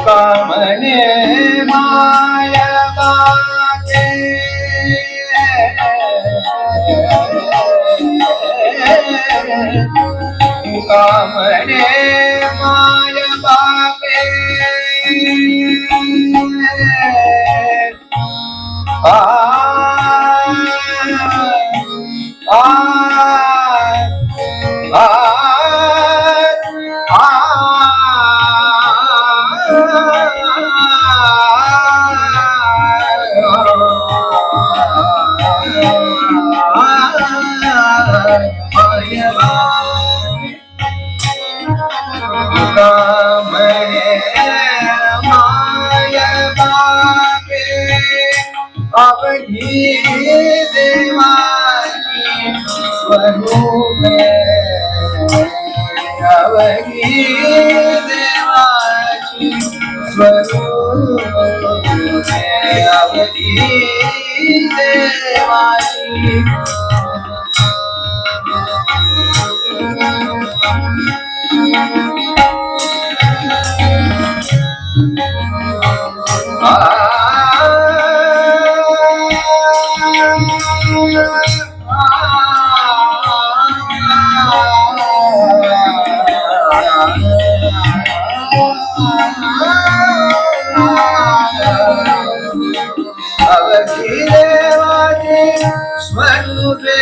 कामने माया बाके कामने माया बाके आ आ आ अवघी देवाची स्वरूप अवघी देवाची स्वरूप अवघी देवाची स्वरूपे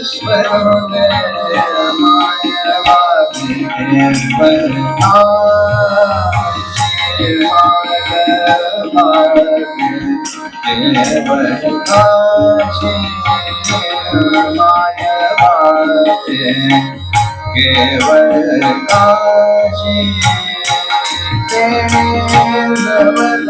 स्वरूपे केवल काशी केवल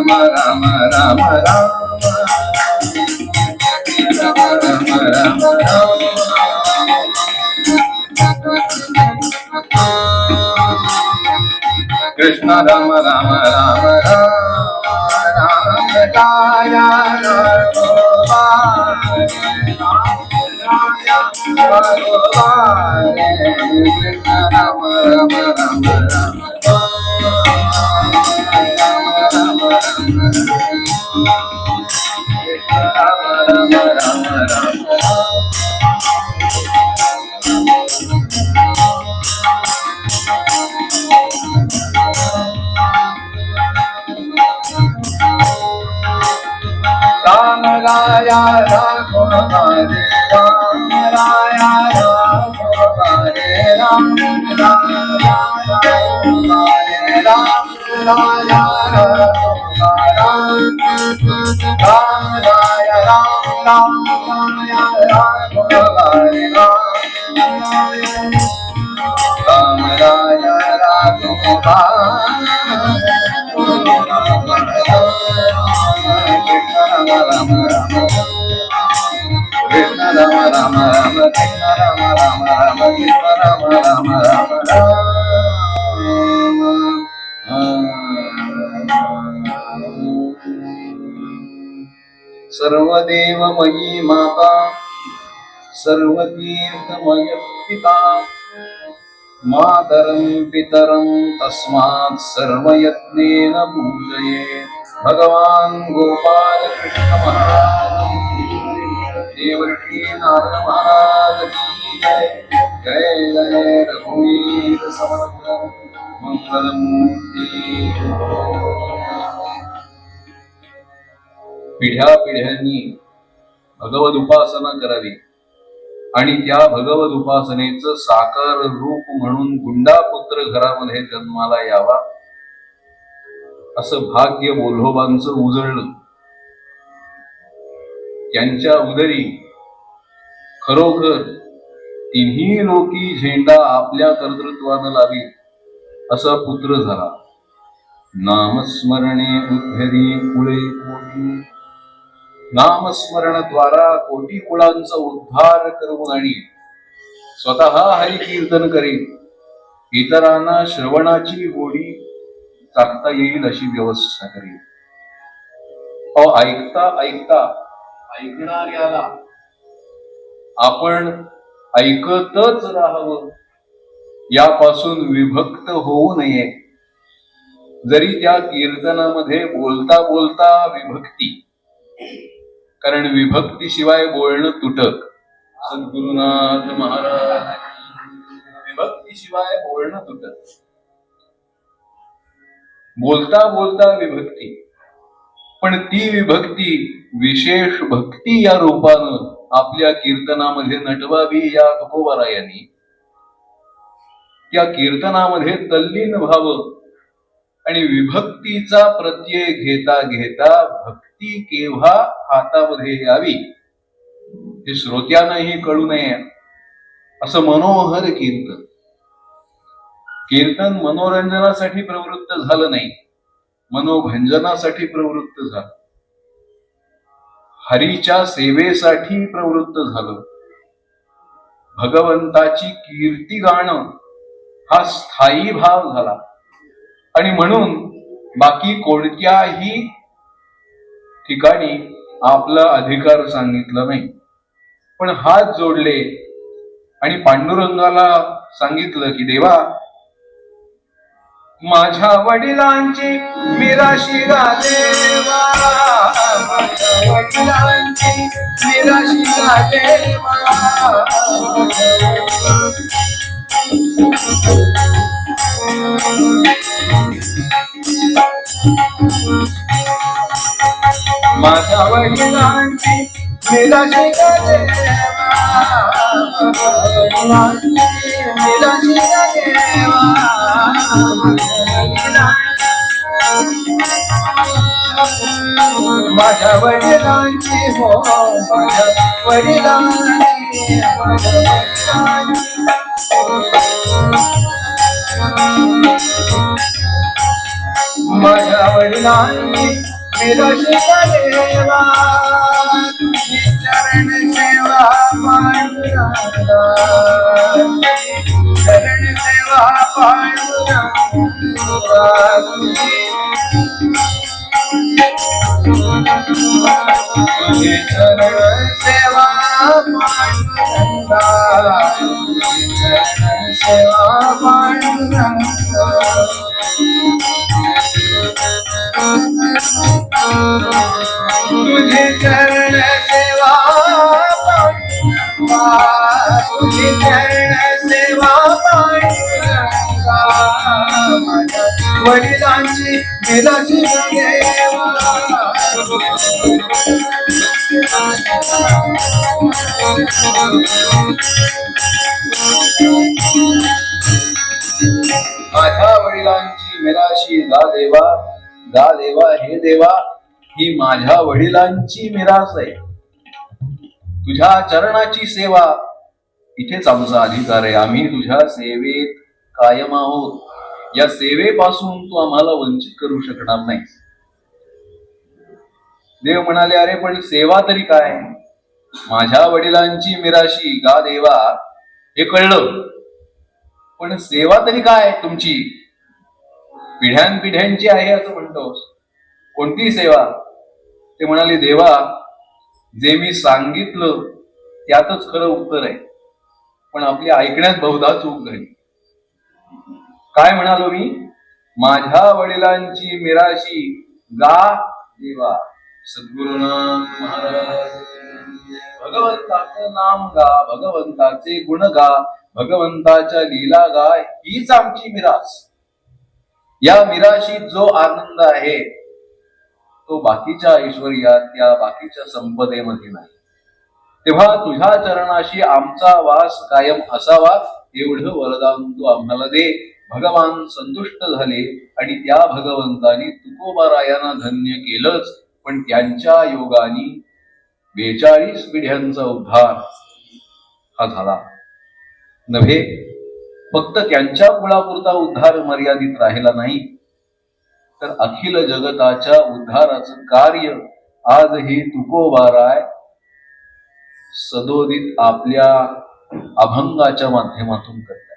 राम राम राम कृष्ण राम राम राम राम राया कृष्ण राम राम राम राम राम राया राघव हरे राम राया राघव हरे राम राया राघव हरे राम राया राम राया राम राया राघव हरे राम राया राघव कृष्ण राम राम राम कृष्ण राम राम राम कृष्ण राम राम राम सर्वदेवमयी माता सर्वतीर्थमय पिता मातरं पितरं तस्मात् सर्वयत्नेन पूजयेत् भगवान् गोपाल कृष्ण महाराज देवर्षि नारद महाराज की जय जय जय रघुवीर समर्थ मंगलमूर्ती. पिढ्या पिढ्यांनी भगवद उपासना करावी आणि त्या भगवद उपासनेचं साकार रूप म्हणून गुंडापुत्र घरामध्ये जन्माला यावा असं भाग्य बोल्होबांचं उजळलं. त्यांच्या उदरी खरोखर तिन्ही लोकी झेंडा आपल्या कर्तृत्वानं लावी असा पुत्र झाला. नामस्मरणे उद्धरी कुळे कोटी. नामस्मरणद्वारा कोटी कुळांचा उद्धार करून आणि स्वतः हरी कीर्तन करीत इतरांना श्रवणाची गोडी चाकता येईल अशी व्यवस्था करीत. ऐकता ऐकता ऐकणाऱ्याला आपण ऐकतच राहावं यापासून विभक्त होऊ नये. जरी त्या कीर्तनामध्ये बोलता बोलता विभक्ती, कारण विभक्तीशिवाय बोलणं तुटक. सद्गुरुनाथ महाराज विभक्तीशिवाय बोलणं तुटक. बोलता बोलता विभक्ती, पण ती विभक्ती विशेष भक्ती या रूपानं आपल्या कीर्तनामध्ये नटवावी या तुकोबारायांनी. त्या कीर्तनामध्ये तल्लीन व्हावं आणि विभक्तीचा प्रत्यय घेता घेता भक्ती केव्हा हातामध्ये यावी हे श्रोत्यांनाही कळू नये असं मनोहर कीर्तन. कीर्तन मनोरंजनासाठी प्रवृत्त झालं नाही, मनोभंजनासाठी प्रवृत्त झालं, हरीच्या सेवेसाठी प्रवृत्त झालं. भगवंताची कीर्ती गाणं हा स्थायी भाव झाला आणि म्हणून बाकी कोणत्याही ठिकाणी आपला अधिकार सांगितला नाही, पण हात जोडले आणि पांडुरंगाला सांगितलं की देवा, माझ्या वडिलांची मिराशी गा देवा, माझ्या वडिलांची मिराशी गा देवा. माझ्या वडिलांची मिराशी गा देवा, मिराशी गा देवा. माझ्या वडिलांची हो, माझ्या वडिलांची, माझ्या वडिलांची मिराशी गा देवा. चरण सेवा पांडुरंगा, चरण सेवा पांडुरंगा. तुझे चरण सेवा पांडुरंगा, चरण सेवा पांडुरंगा. तुझे चरण सेवा पांडुरंगा, तुझे चरण सेवा पांडुरंगा. माझ्या वडिलांची मिराशी देवा. माझ्या वडिलांची मिराशी गा देवा, गा देवा हे देवा. ही माझ्या वडिलांची मिरास आहे. तुझ्या चरणाची सेवा, इथेच आमचा अधिकार आहे. आम्ही तुझ्या सेवेत कायम आहोत. या सेवेपासून तू आम्हाला वंचित करू शकणार नाही. देव म्हणाले, अरे पण सेवा तरी काय? माझ्या वडिलांची मिराशी गा देवा हे कळलं, पण सेवा तरी काय तुमची? पिढ्यानपिढ्यांची आहे असं म्हणतोस, कोणती सेवा? ते म्हणाले, देवा, जे मी सांगितलं त्यातच खरं उत्तर आहे, पण आपल्या ऐकण्यात बहुधा चूक झाली. काय म्हणालो मी? माझ्या वडिलांची मिराशी गा देवा. सद्गुरुनाथ महाराज, भगवंताचं नाम गा, भगवंताचे गुण गा, भगवंताच्या लीला गा, हीच आमची मिरास. या मिराशीत जो आनंद आहे तो बाकीच्या ऐश्वर्यात या बाकीच्या संपदेमध्ये नाही. तेव्हा तुझ्या चरणाशी आमचा वास कायम असावा एवढं वरदान तू आम्हाला दे. भगवान संतुष्ट झाले आणि त्या भगवंतानी तुकोबारायांना धन्य केलंच, पण त्यांच्या योगानी 42 पिढ्यांचा उद्धार हा झाला नव्हे. फक्त त्यांच्या कुळापुरता उद्धार मर्यादित राहिला नाही, तर अखिल जगताच्या उद्धाराचं कार्य आजही तुकोबाराय सदोदित आपल्या अभंगाच्या माध्यमातून करतात.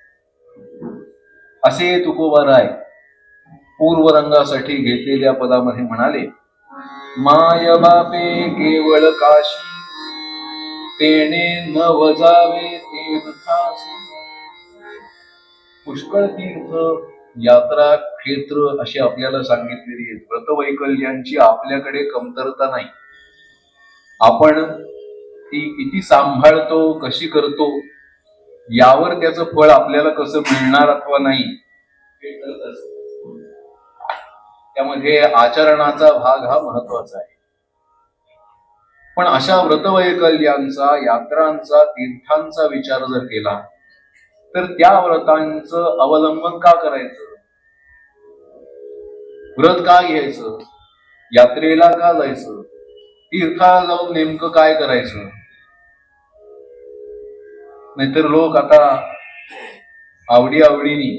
असे तुकोबाराय पूर्वरंगासाठी घेतलेल्या पदामध्ये म्हणाले, माय बापे केवळ काशी तेने न वजावे तीर्थासी. पुष्कळ तीर्थ यात्रा क्षेत्र अशी आपल्याला सांगितलेली आहेत. व्रतवैकल्यांची आपल्याकडे कमतरता नाही. आपण ती किती सांभाळतो, कशी करतो यावर त्याचं फळ आपल्याला कसं मिळणार अथवा नाही हे ठरत असतं. त्यामध्ये आचरणाचा भाग हा महत्वाचा आहे. पण अशा व्रतवैकल्यांचा, यात्रांचा, तीर्थांचा विचार जर केला तर त्या व्रतांचं अवलंबन का करायचं, व्रत का घ्यायचं, यात्रेला का जायचं, तीर्थाला जाऊन नेमकं काय करायचं. नाहीतर लोक आता आवडीने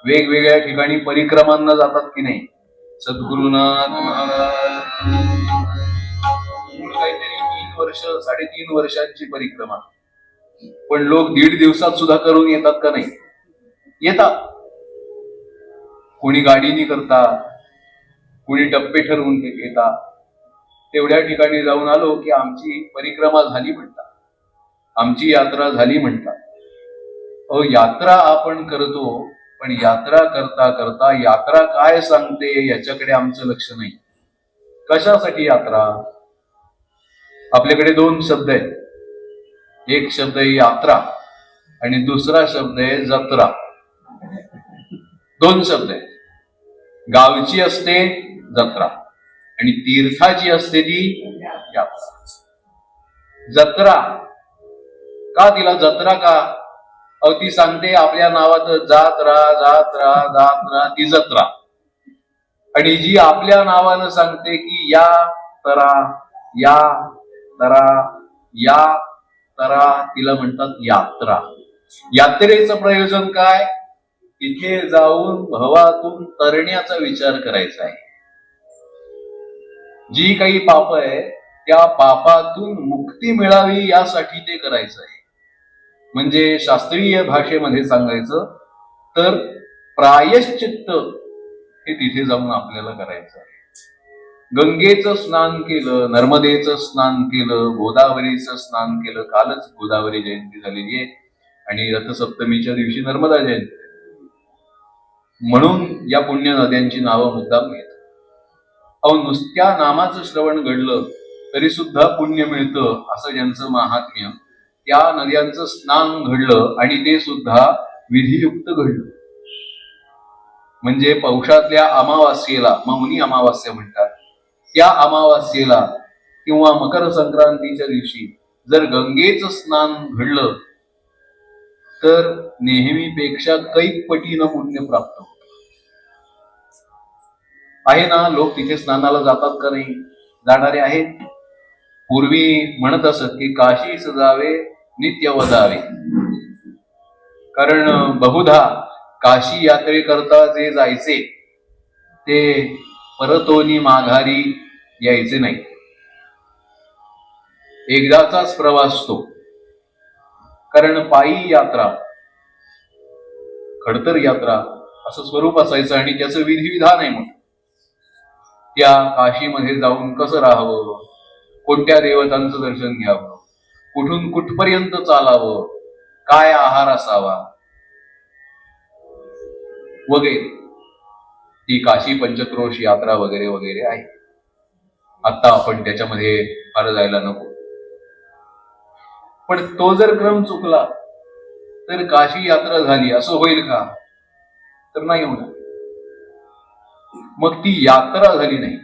वेगवेगळ्या ठिकाणी परिक्रमांना जातात की नाही. सद्गुरुनाथ महाराज काहीतरी 3 वर्ष 3.5 वर्षांची परिक्रमा, पण लोक 1.5 दिवसात सुद्धा करून येतात का नाही? येतात. कोणी गाडीने करतात, कोणी टप्पे ठरवून येतात. तेवढ्या ठिकाणी जाऊन आलो की आमची परिक्रमा झाली म्हणतात, आमची यात्रा झाली म्हणतात. यात्रा आपण करतो, पण यात्रा करता करता यात्रा काय सांगते याच्याकडे आमचं लक्ष नाही. कशासाठी यात्रा? आपल्याकडे 2 शब्द आहेत. एक शब्द आहे यात्रा आणि दुसरा शब्द आहे जत्रा. 2 शब्द आहेत. गावची असते जत्रा आणि तीर्थाची असते ती यात्रा. जत्रा का, तिला जत्रा का? ती सांगते आपल्या नावात जात राहा ती जत्रा. आणि जी आपल्या नावानं सांगते की या तरा तिला म्हणतात यात्रा. यात्रेचं प्रयोजन काय? इथे जाऊन भवातून तरण्याचा विचार करायचा आहे. जी काही पाप आहे त्या पापातून मुक्ती मिळावी यासाठी ते करायचं आहे. म्हणजे शास्त्रीय भाषेमध्ये सांगायचं तर प्रायश्चित्त हे तिथे जाऊन आपल्याला करायचं आहे. गंगेचं स्नान केलं, नर्मदेचं स्नान केलं, गोदावरीचं स्नान केलं. कालच गोदावरी जयंती झालेली आहे आणि रथसप्तमीच्या दिवशी नर्मदा जयंती, म्हणून या पुण्य नद्यांची नावं मुद्दाम घेतात. नुसत्या नामाचं श्रवण घडलं तरी सुद्धा पुण्य मिळतं असं ज्यांचं महात्म्य, त्या नद्यांचं स्नान घडलं आणि ते सुद्धा विधियुक्त घडलं. म्हणजे पौषातल्या अमावास्येला, मौनी अमावास्या म्हणतात, त्या अमावास्येला किंवा मकर संक्रांतीच्या दिवशी जर गंगेचं स्नान घडलं तर नेहमीपेक्षा कैक पटीनं पुण्य प्राप्त होतं. आहे ना, लोक तिथे स्नानाला जातात का नाही? जाणारे आहेत. पूर्वी म्हणत असत की काशी सजावे नित्य वदावे, कारण बहुधा काशी यात्रेकरता जे जायचे ते परतोनी माघारी यायचे नाही. एकदाचाच प्रवास तो. कारण पायी यात्रा, खडतर यात्रा असं स्वरूप असायचं आणि त्याचं विधिविधान आहे. म्हणून त्या काशीमध्ये जाऊन कसं राहावं, कोणत्या देवतांचं दर्शन घ्यावं, कुठून कुठपर्यंत चालावं, काय आहार असावा वगैरे, ती काशी पंचक्रोश यात्रा वगैरे वगैरे आहे. आता आपण त्याच्यामध्ये फार जायला नको. पण तो जर क्रम चुकला तर काशी यात्रा झाली असं होईल का? तर नाही होणार. मग ती यात्रा झाली नाही,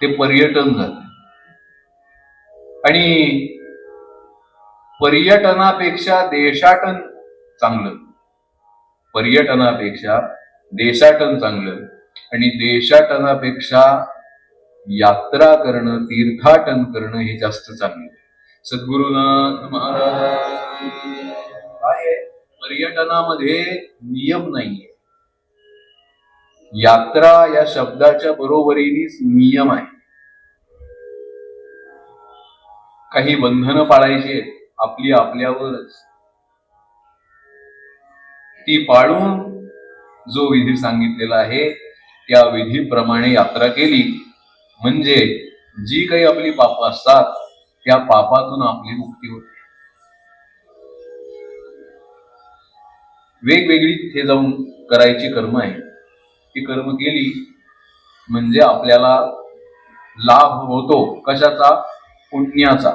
ते पर्यटन झालं. आणि पर्यटनापेक्षा देशाटन चांगलं, पर्यटनापेक्षा देशाटन चांगलं, आणि देशाटनापेक्षा यात्रा करणं, तीर्थाटन करणं हे जास्त चांगलं. सद्गुरुनाथ महाराज. पर्यटनामध्ये नियम नाहीये, यात्रा या शब्दाच्या बरोबरीनेच नियम आहे. काही बंधनं पाळायची आपली आपल्यावरच, ती पाळून जो विधी सांगितलेला आहे त्या विधीप्रमाणे यात्रा केली म्हणजे जी काही आपली पाप असतात त्या पापातून आपली मुक्ती होते. वेगवेगळी तिथे जाऊन करायची कर्म आहे, ती कर्म केली म्हणजे आपल्याला लाभ होतो. कशाचा? पुण्याचा.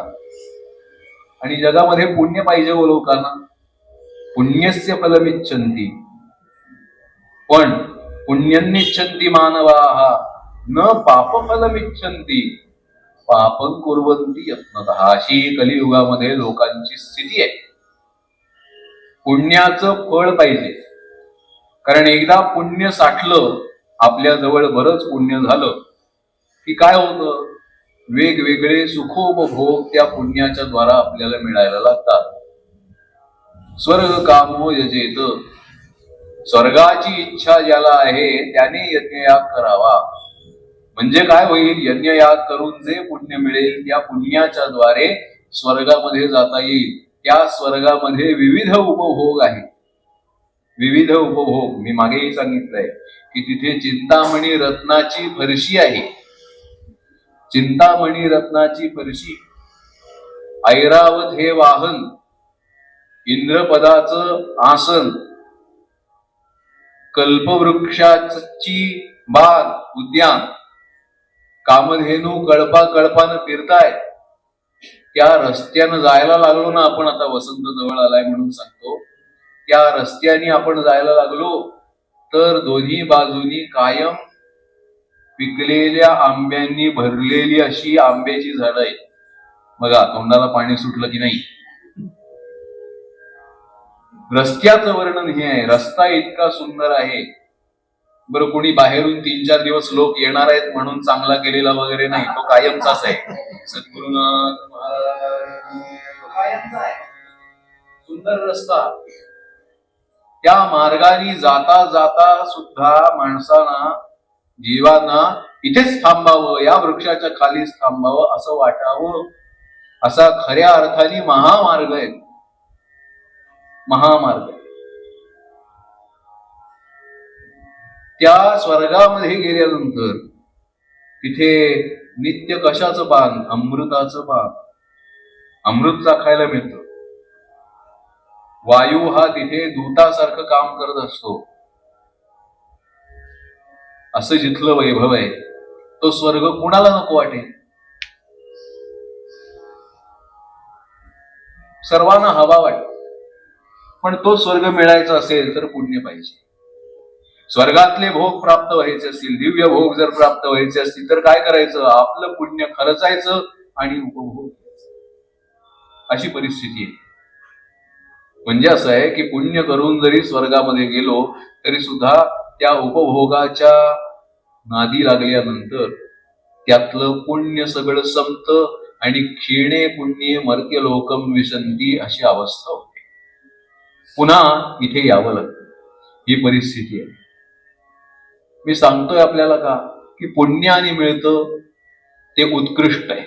आणि जगामध्ये पुण्य पाहिजे हो लोकांना, पुण्यस्य फलमिच्छन्ति, पण पुण्यनिच्छन्ति मानवाः न पापफलमिच्छन्ति पापं कुर्वन्ति यत्नतः. अशी कलियुगामध्ये लोकांची स्थिती आहे. पुण्याचं फळ पाहिजे, कारण एकदा पुण्य साठलं, आपल्या जवळ बरंच पुण्य झालं की काय होतं, वेगवेगळे सुखोपभोग त्या पुण्याच्या द्वारा आपल्याला मिळायला लागतात. स्वर्ग कामो यजेत, स्वर्गाची इच्छा ज्याला आहे त्याने यज्ञयाग करावा. म्हणजे काय होईल, यज्ञयाग करून जे पुण्य मिळेल त्या पुण्याच्या द्वारे स्वर्गामध्ये जाता येईल. त्या स्वर्गामध्ये विविध उपभोग आहेत, विविध उपभोग. मी मागेही सांगितलंय की तिथे चिंतामणी रत्नाची फरशी आहे, चिंतामणी रत्नाची फरशी. ऐरावत हे वाहन, इंद्रपदाचं आसन, कल्पवृक्षाची बाग, उद्यान, कामधेनू कळपा कळपानं फिरताय. त्या रस्त्यानं जायला लागलो ना आपण, आता वसंत जवळ आलाय म्हणून सांगतो, त्या रस्त्याने आपण जायला लागलो तर दोन्ही बाजूनी कायम पिकलेल्या आंब्यांनी भरलेली अशी आंब्याची झाडं आहेत. बघा, तोंडाला पाणी सुटलं की नाही. रस्त्याचं वर्णन हे आहे. रस्ता इतका सुंदर आहे. बरं, कोणी बाहेरून 3-4 दिवस लोक येणार आहेत म्हणून चांगला केलेला वगैरे नाही, तो कायमचाच आहे. सद्गुरुनाथ महाराज कायमचा आहे, सुंदर रस्ता. त्या मार्गाने जाता जाता सुद्धा माणसांना, जीवांना इथेच थांबावं, या वृक्षाच्या खालीच थांबावं असं वाटावं, असा खऱ्या अर्थाने महामार्ग आहे, महामार्ग. त्या स्वर्गामध्ये गेल्यानंतर तिथे नित्य कशाचं पान? अमृताचं पान, अमृतचा खायला मिळतं. वायू हा तिथे दूतासारखं काम करत असतो. असं जिथलं वैभव आहे तो स्वर्ग कुणाला नको वाटेल? सर्वांना हवा वाटतो. पण तो स्वर्ग मिळायचा असेल तर पुण्य पाहिजे. स्वर्गातले भोग प्राप्त व्हायचे असतील, दिव्य भोग जर प्राप्त व्हायचे असतील तर काय करायचं? आपलं पुण्य खर्चायचं आणि उपभोग, अशी परिस्थिती आहे. म्हणजे असं आहे की पुण्य करून जरी स्वर्गामध्ये गेलो तरी सुद्धा त्या उपभोगाच्या नादी लागल्यानंतर त्यातलं पुण्य सगळं संपतं आणि क्षीणे पुण्ये मर्त्य लोकम विशंती अशी अवस्था होते. पुन्हा इथे यावं लागतं. ही परिस्थिती आहे. मी सांगतोय आपल्याला का, की पुण्याने मिळतं ते उत्कृष्ट आहे,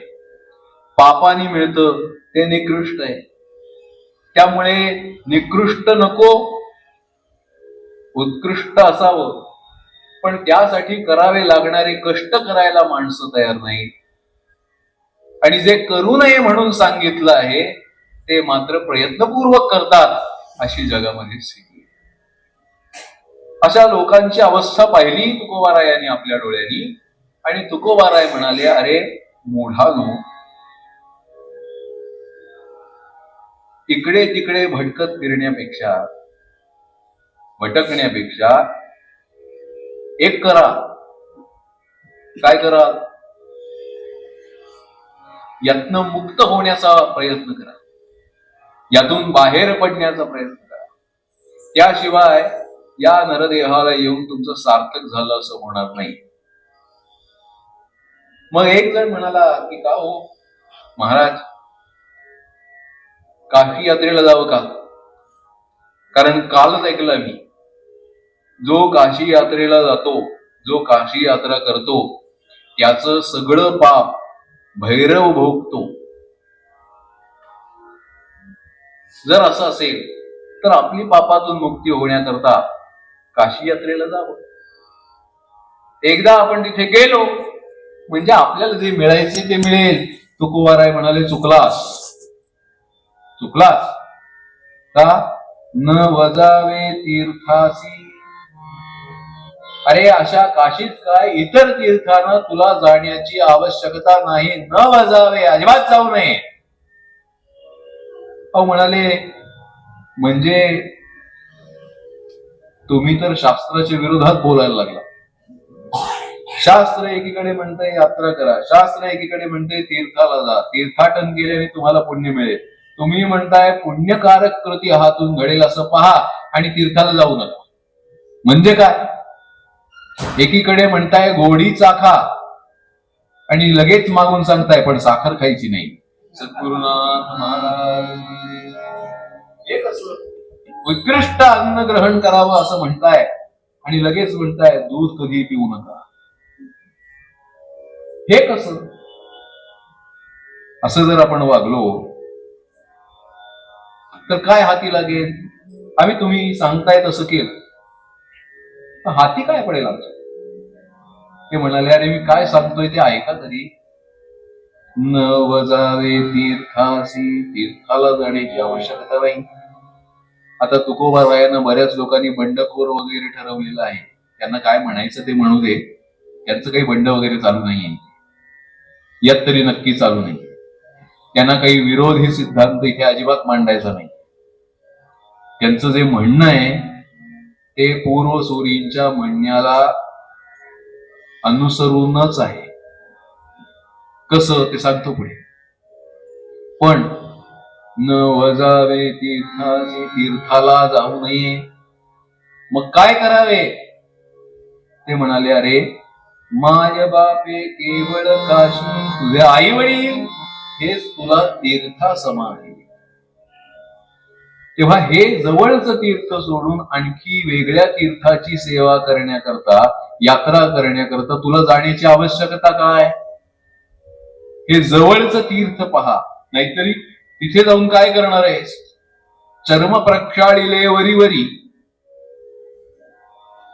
पापाने मिळतं ते निकृष्ट आहे. त्यामुळे निकृष्ट नको, उत्कृष्ट असावं. पण त्यासाठी करावे लागणारे कष्ट करायला माणसं तयार नाहीत. आणि जे करू नये म्हणून सांगितलं आहे ते मात्र प्रयत्नपूर्वक करतात, अशी जगामध्ये स्थिती. अशा लोकांची अवस्था पाहिली तुकोबारायांनी आपल्या डोळ्यांनी, आणि तुकोबाराय म्हणाले, अरे मूढानो, इकडे तिकडे भटकण्यापेक्षा एक करा. काय करा? यातनं मुक्त होण्याचा प्रयत्न करा, यातून बाहेर पडण्याचा प्रयत्न करा. त्याशिवाय या नरदेहाला येऊन तुमचं सार्थक झालं असं होणार नाही. मग एक जण म्हणाला की का हो महाराज, काशी यात्रेला जावं का? कारण कालच ऐकलं मी, जो काशी यात्रेला जातो, जो काशी यात्रा करतो, त्याचं सगळं पाप भैरव भोगतो. जर असं असेल तर आपली पापातून मुक्ती होण्याकरता काशी यात्रेला जावं. एकदा आपण तिथे गेलो म्हणजे आपल्याला जे मिळायचे ते मिळेल. तुकोबाराय म्हणाले, चुकलास का? न वजावे तीर्थासी. अरे अशा काशीत काय, इतर तीर्थानं तुला जाण्याची आवश्यकता नाही. न वजावे, अजिबात जाऊ नये. अहो म्हणाले, म्हणजे तुम्ही तर शास्त्राच्या विरोधात बोलायला लागला. शास्त्र एकीकडे म्हणतंय यात्रा करा, शास्त्र एकीकडे म्हणतंय तीर्थाला जा, तीर्थाटन केल्याने तुम्हाला पुण्य मिळेल. तुम्ही म्हणताय पुण्यकारक कृती हातून घडेल असं पहा आणि तीर्थाला जाऊ नका. म्हणजे काय? एकीकडे म्हणताय गोडी चाखा आणि लगेच मागून सांगताय पण साखर खायची नाही. सद्गुरुनाथ महाराज हे कसं? उत्कृष्ट अन्न ग्रहण करावं असं म्हणताय आणि लगेच म्हणताय दूध कधी पिऊ नका. हे कसं? असं जर आपण वागलो तर काय हाती लागेल? आम्ही तुम्ही सांगताय तसं केलं तर हाती काय पडेल आमच्या? ते म्हणाले, अरे मी काय सांगतोय ते ऐका तरी. न वजावे तीर्थासी, तीर्थाला जाण्याची आवश्यकता नाही. आता तुकोबारायांना बऱ्याच लोकांनी बंडखोर वगैरे ठरवलेलं आहे. त्यांना काय म्हणायचं ते म्हणू दे, त्यांचं काही बंड वगैरे चालू नाहीये, यात तरी नक्की चालू नाही. त्यांना काही विरोधी सिद्धांत इथे अजिबात मांडायचा नाही. त्यांचं जे म्हणणं आहे ते पूर्वसूरींच्या म्हणण्याला अनुसरूनच आहे. कसं ते सांगतो पुढे. पण न वजावे तीर्थासी, तीर्थाला जाऊ नये. मग काय करावे? ते म्हणाले, अरे माय बापे केवळ काशी, तुझे आई वडील हेच तुला तीर्था समान आहे. तेव्हा हे जवळचं तीर्थ सोडून आणखी वेगळ्या तीर्थाची सेवा करण्याकरता, यात्रा करण्याकरता तुला जाण्याची आवश्यकता काय? हे जवळचं तीर्थ पहा. नाहीतरी तिथे जाऊन काय करणार आहेस? चर्म प्रक्षाळिले वरी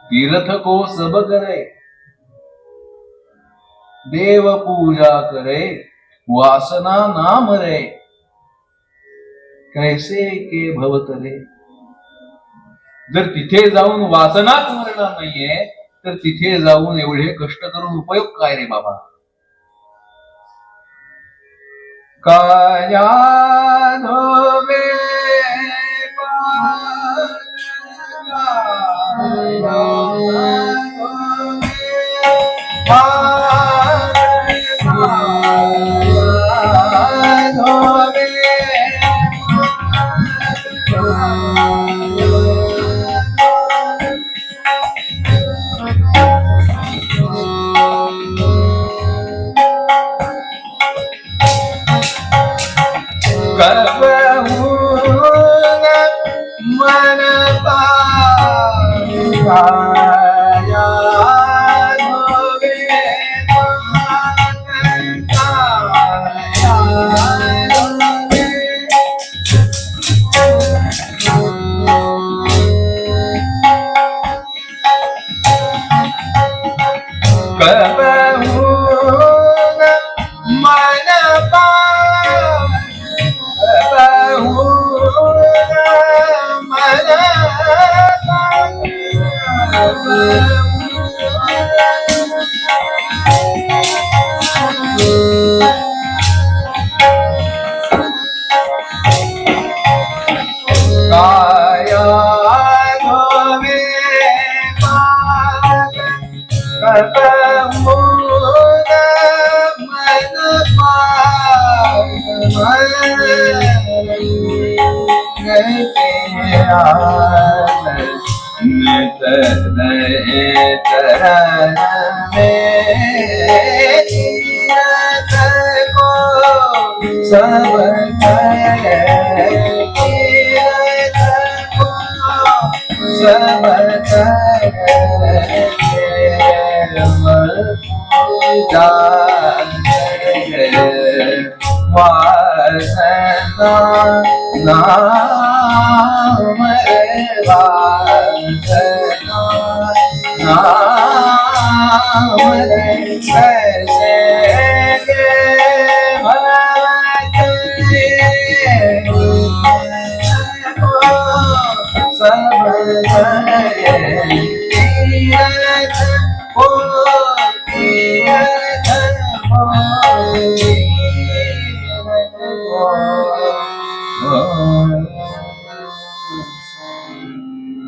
तीर्थ को सब करे, देव पूजा करे, वासना नाम रे, कैसे के भवतरे. जर तिथे जाऊन वासनाच मरणार नाहीये तर तिथे जाऊन एवढे कष्ट करून उपयोग काय रे बाबा? काया धोबे करबहू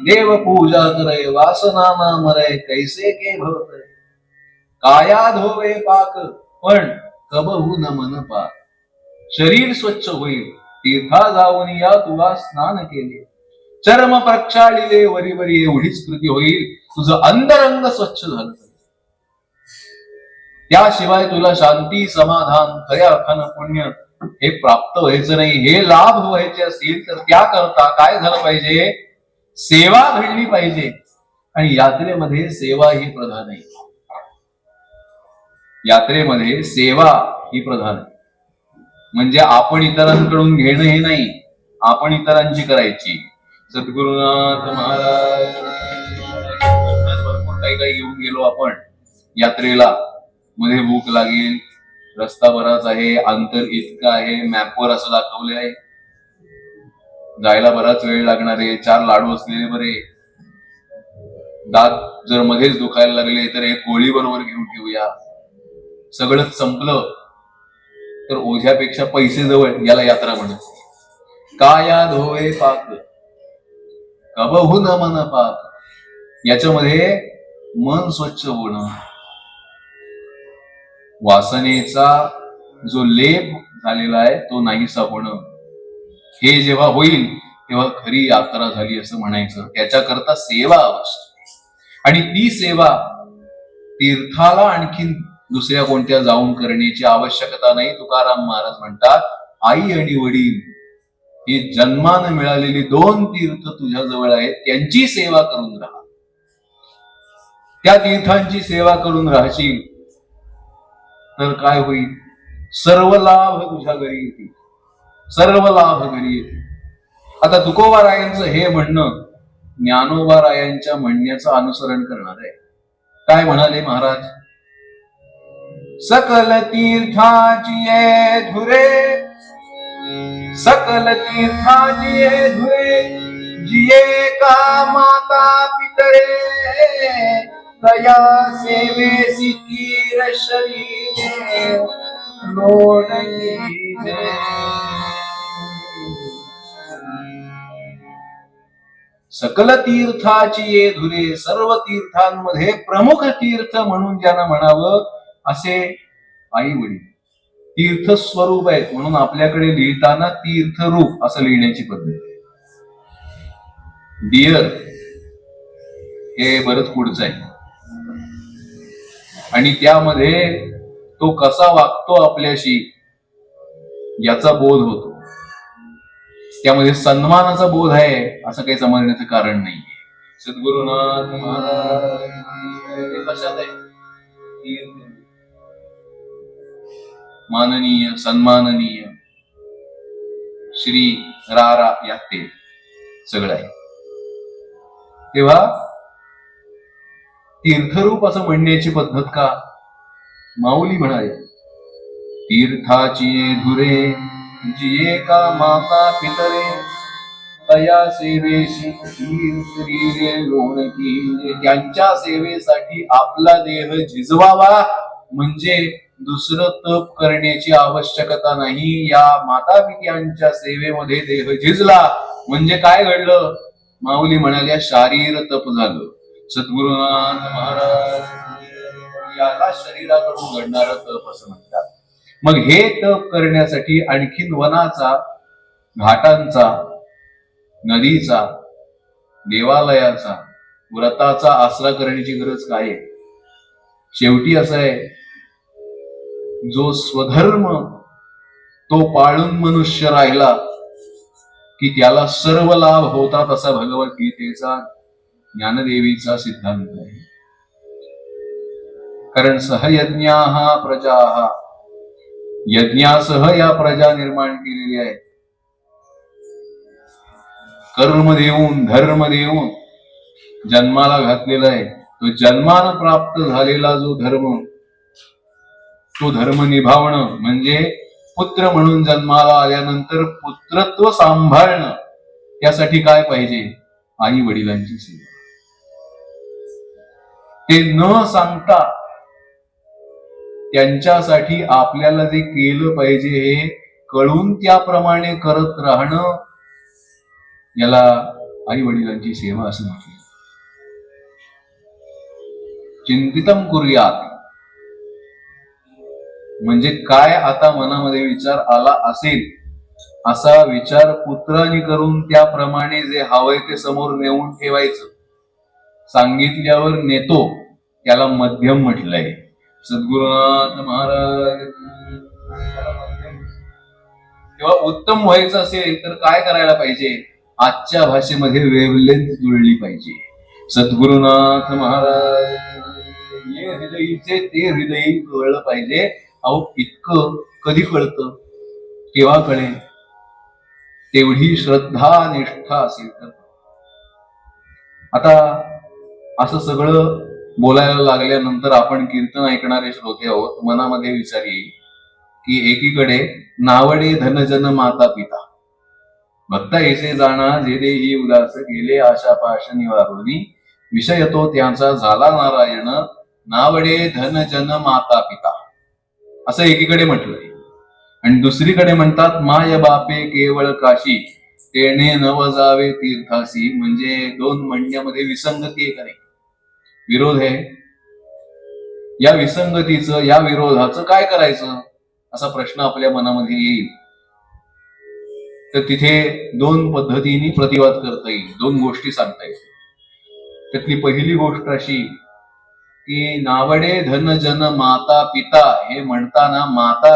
देव पूजा करे वासना ना मरे कैसे के भवत काया धोवे पाक पण कबहू न मन पाक शरीर स्वच्छ होईल तीर्था जाऊन या तुला स्नान केले चर्म प्रक्षाळिले वरी वरी एवढीच कृती होईल तुझं अंतरंग स्वच्छ झालं त्याशिवाय तुला शांती समाधान खऱ्या अर्थानं पुण्य हे प्राप्त व्हायचं नाही हे लाभ व्हायचे असतील तर त्याकरता काय झालं पाहिजे सेवा घडली पाहिजे आणि यात्रेमध्ये सेवा ही प्रधान आहे यात्रेमध्ये सेवा ही प्रधान आहे म्हणजे आपण इतरांकडून घेणं हे नाही आपण इतरांची करायची सद्गुरुनाथ महाराज भरपूर काही घेऊन गेलो आपण यात्रेला मध्ये भूक लागेल रस्ता बराच आहे अंतर इतकं आहे मॅपवर असं दाखवले आहे जायला बराच वेळ लागणार आहे 4 लाडू असलेले बरे दात जर मध्येच दुखायला लागले तर एक गोळी बरोबर घेऊन ठेवूया सगळंच संपलं तर ओझ्यापेक्षा पैसे जवळ याला यात्रा म्हणत काया धोवे पाक कबहू न मन पाक याच्यामध्ये मन स्वच्छ होणं वासनेचा जो लेप झालेला आहे तो नाहीसा होणं हे जेव्हा होईल तेव्हा खरी यात्रा झाली असं म्हणायचं त्याच्याकरता सेवा आवश्यक आणि ती सेवा तीर्थाला आणखीन दुसऱ्या कोणत्या जाऊन करण्याची आवश्यकता नाही तुकाराम महाराज म्हणतात आई आणि वडील ही जन्मानं मिळालेली 2 तीर्थ तुझ्या जवळ आहेत त्यांची सेवा करून राहा त्या तीर्थांची सेवा करून राहशील तर काय होईल सर्व लाभ तुझ्या घरी येतील सर्व लाभ घरी येतील आता तुकोबारायांचं हे म्हणणं ज्ञानोबारायांच्या म्हणण्याचं अनुसरण करणार आहे काय म्हणाले महाराज सकल तीर्थाची ये धुरे सकल तीर्थाची ये धुरे जिये का माता पितरे दया सेवेसी तीर शरीरे लोण सकल तीर्थाची ये धुरे सर्व तीर्थांमध्ये प्रमुख तीर्थ म्हणून ज्यांना म्हणावं असे आई वडील तीर्थ स्वरूप आहेत म्हणून आपल्याकडे लिहिताना तीर्थरूप असं लिहिण्याची पद्धत डिअर हे बरंच पुढचं आहे आणि त्यामध्ये तो कसा वागतो आपल्याशी याचा बोध होतो त्यामध्ये सन्मानाचा बोध आहे असं काही समजण्याचं कारण नाही सद्गुरुनाथ महाराज कशात आहे माननीय सन्माननीय श्री रारा यात ते सगळं आहे तेव्हा तीर्थरूप असं म्हणण्याची पद्धत का माऊली म्हणाले तीर्थाची धुरे जिये का माता पितरे तया सेवेशी शरीरे लोण की त्यांच्या सेवेसाठी आपला देह झिजवावा म्हणजे दुसरं तप करण्याची आवश्यकता नाही या माता पित्यांच्या सेवेमध्ये देह झिजला म्हणजे काय घडलं माऊली म्हणाल्या शारीर तप झालं सद्गुरुनाथ महाराज याला शरीराकडून घडणारं तप असं म्हणतात. मग हे तप करण्यासाठी आणखीन वनाचा, घाटांचा, नदीचा, देवालयाचा, व्रताचा आसरा करण्याची गरज काय आहे? शेवटी असं आहे, जो स्वधर्म तो पाळून मनुष्य राहिला की त्याला सर्व लाभ होतात, असा भगवद्गीतेचा, ज्ञानदेवीचा सिद्धांत आहे. कारण सहयज्ञाः प्रजाः, यज्ञासह या प्रजा निर्माण केलेली आहे. कर्म देऊन, धर्म देऊन जन्माला घातलेला आहे. तो जन्मानं प्राप्त झालेला जो धर्म, तो धर्म निभावणं म्हणजे पुत्र म्हणून जन्माला आल्यानंतर पुत्रत्व सांभाळणं. त्यासाठी काय पाहिजे? आई वडिलांची सेवा. ते न सांगता त्यांच्यासाठी आपल्याला जे केलं पाहिजे हे कळून त्याप्रमाणे करत राहणं, याला आई वडिलांची सेवा असं म्हटलं. चिंतितम कुर्यात म्हणजे काय? आता मनामध्ये विचार आला असेल, असा विचार पुत्राने करून त्याप्रमाणे जे हवंय ते समोर नेऊन ठेवायचं. सांगितल्यावर नेतो त्याला मध्यम म्हटलंय. सद्गुरुनाथ महाराज. तेव्हा उत्तम व्हायचं असेल तर काय करायला पाहिजे? आजच्या भाषेमध्ये वेवलेंथ जुळली पाहिजे. सद्गुरुनाथ महाराज हे हृदयीचे ते हृदयी कळलं पाहिजे. अहो इतकं कधी कळतं? केव्हा कळेल? तेवढी श्रद्धा निष्ठा असेल तर. आता असं सगळं बोलायला लागल्यानंतर आपण कीर्तन ऐकणारे श्रोते आहोत. मनामध्ये विचार येईल की एकीकडे नावडे धनजन माता पिता, भक्ता ऐसे जाणा जे देही उदास गेले, आशा पाश निवारुनी विषय तो त्यांचा झाला नारायण, नावडे धनजन माता पिता असं एकीकडे म्हटलंय. आणि दुसरीकडे म्हणतात माय बापे केवळ काशी, तेणे नव जावे तीर्थासी. म्हणजे दोन म्हणण्यामध्ये विसंगती आहे का नाही? विरोध आहे. या विसंगतीचं, या विरोधाचं काय करायचं असा प्रश्न आपल्या मनामध्ये येईल. तर तिथे दोन पद्धतीने प्रतिवाद करता येईल, दोन गोष्टी सांगता येईल. त्यातली पहिली गोष्ट अशी की नावडे धन जन माता पिता हे म्हणताना माता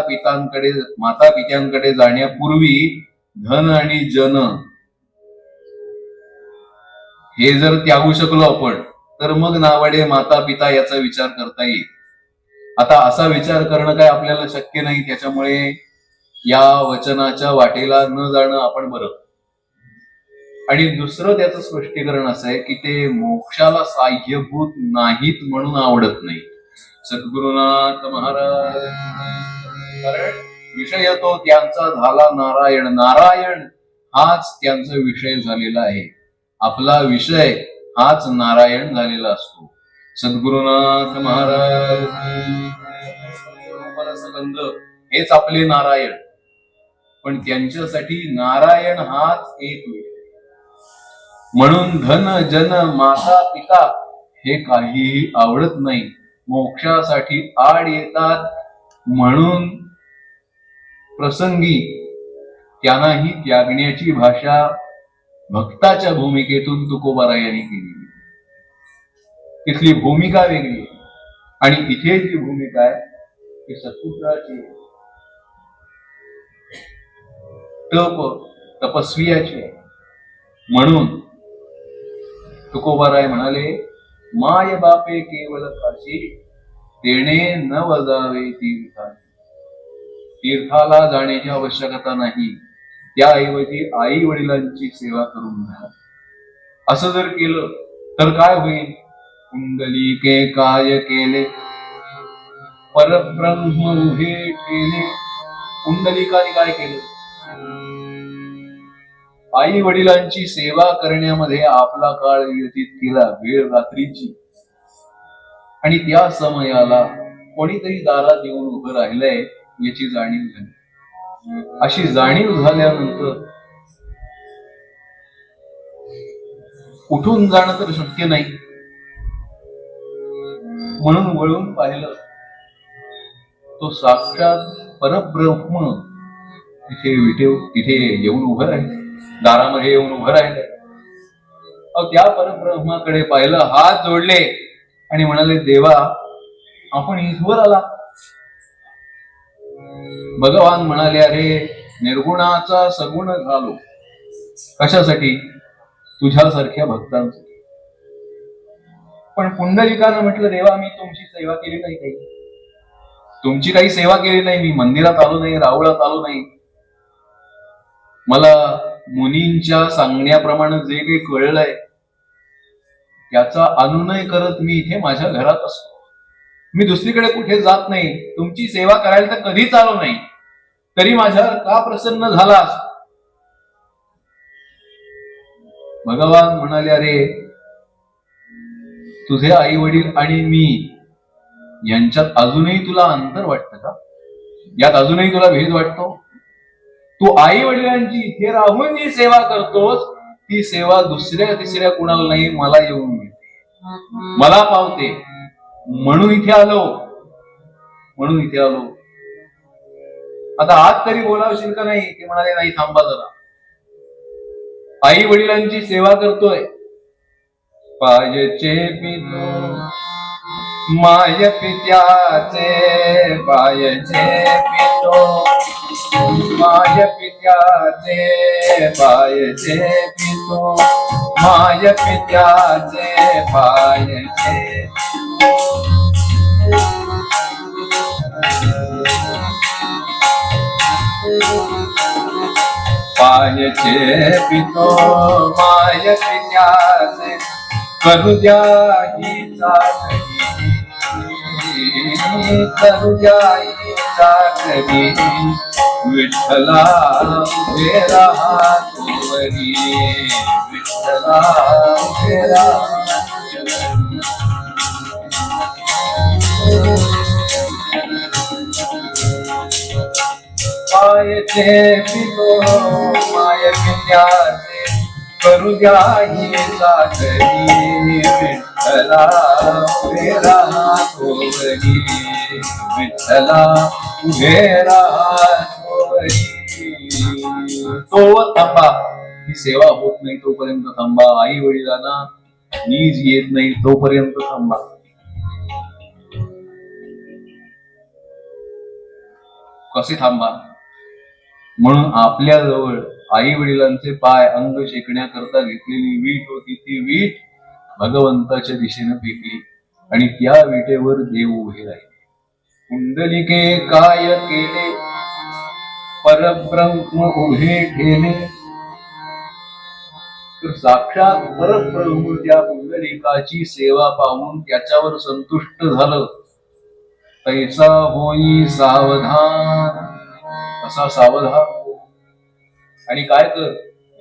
पित्यांकडे जाण्यापूर्वी धन आणि जन हे जर त्यागू शकलो आपण तर मग नावडे माता पिता याचा विचार करता येईल. आता असा विचार करणं काय आपल्याला शक्य नाही. त्याच्यामुळे या वचनाच्या वाटेला न जाणं आपण बरं. आणि दुसरं त्याचं स्पष्टीकरण असं आहे की ते मोक्षाला साह्यभूत नाहीत म्हणून आवडत नाही. सद्गुरुनाथ महाराज. कारण विषय तो त्यांचा झाला नारायण. नारायण हाच त्यांचा विषय झालेला आहे. आपला विषय हाच नारायण झालेला असतो. सद्गुरुनाथ महाराज. संबंध हेच आपले नारायण. पण त्यांच्यासाठी नारायण हाच एक विषय. म्हणून धन जन माता पिता हे काहीही आवडत नाही. मोक्षासाठी आड येतात म्हणून प्रसंगी त्यांनाही त्यागण्याची भाषा भक्ताच्या भूमिकेतून तुकोबारायांनी केली. तिथली भूमिका वेगळी आणि इथे जी भूमिका आहे ती सत्पुत्राची, तपस्वियाची. म्हणून तुकोबाराय म्हणाले माय बापे केवळ काशी, तेणे न वजावे तीर्थाची. तीर्थाला जाण्याची आवश्यकता नाही, त्याऐवजी आई वडिलांची सेवा करून घ्या. असं जर केलं तर काय होईल? कुंडलिके काय केले परब्रह्म उभे केले. कुंडलिकाने काय केलं? आई वडिलांची सेवा करण्यामध्ये आपला काळ व्यतीत केला, वेळ रात्रीची. आणि त्या समयाला कोणीतरी दारात येऊन उभं राहिलंय याची जाणीव झाली. अशी जाणीव झाल्यानंतर उठून जाणं तर शक्य नाही. म्हणून वळून पाहिलं, तो साक्षात परब्रह्म तिथे येऊन उभं राहिले, दारामध्ये येऊन उभं राहिले. त्या परब्रह्माकडे पाहिलं, हात जोडले आणि म्हणाले, देवा आपण इथवर आला. भगवान म्हणाले, अरे निर्गुणाचा सगुण झालो. कशासाठी? तुझ्यासारख्या भक्तांसाठी. पण पुंडलिकानं म्हटलं, देवा मी तुमची सेवा केली नाही, तुमची काही सेवा केली नाही. मी मंदिरात आलो नाही, रावळात आलो नाही. मला मुनींच्या सांगण्याप्रमाणे जे काही कळलंय त्याचा अनुनय करत मी इथे माझ्या घरात असतो. मी दुसरीकडे कुठे जात नाही. तुमची सेवा करायला तर कधीच आलो नाही, तरी माझ्यावर का प्रसन्न झालास? भगवान म्हणाले, अरे तुझे आई वडील आणि मी यांच्यात अजूनही तुला अंतर वाटतं का? यात अजूनही तुला भेद वाटतो? तू आई वडिलांची इथे राहून जी सेवा करतोस ती सेवा दुसऱ्या तिसऱ्या कुणाला नाही, मला येऊन मिळते, मला पावते. म्हणून इथे आलो. आता आज तरी बोलावशील का नाही? ते म्हणाले, नाही थांबा जरा, आई वडिलांची सेवा करतोय. पायचे पितो माय पित्याचे, पायचे पितो माय पित्याचे, पायचे पितो माय पित्याचे, पायचे पायचे पितो माय पित्याचे, करू द्या ही चाकरी, करू द्या ही चाकरी, विठ्ठला उभे राहा तोवरी, विठ्ठला उभे राहा. पायचे पितो माय पित्याचे, करू द्या ही चाकरी, विठ्ठला उभे राहा तोवरी, विठ्ठला उभे राहा तोवरी. तोवर थांबा, ही सेवा होत नाही तोपर्यंत थांबा. आई वडिलांना नीज येत नाही तोपर्यंत थांबा. कसे थांबा? म्हणून आपल्या जवळ आई वडिलांचे पाय अंग शेकण्याकरता घेतलेली वीट होती. ती वीट भगवंताच्या दिशेने फेकली आणि त्या विटेवर देव उभे राहिले. पुंडलिके काय केले, परब्रह्म उभे ठेले. तर साक्षात परब्रह्म त्या पुंडलिकाची सेवा पाहून त्याच्यावर संतुष्ट झालं. तैसा होई सावधान, असा सावधान आणि काय कर,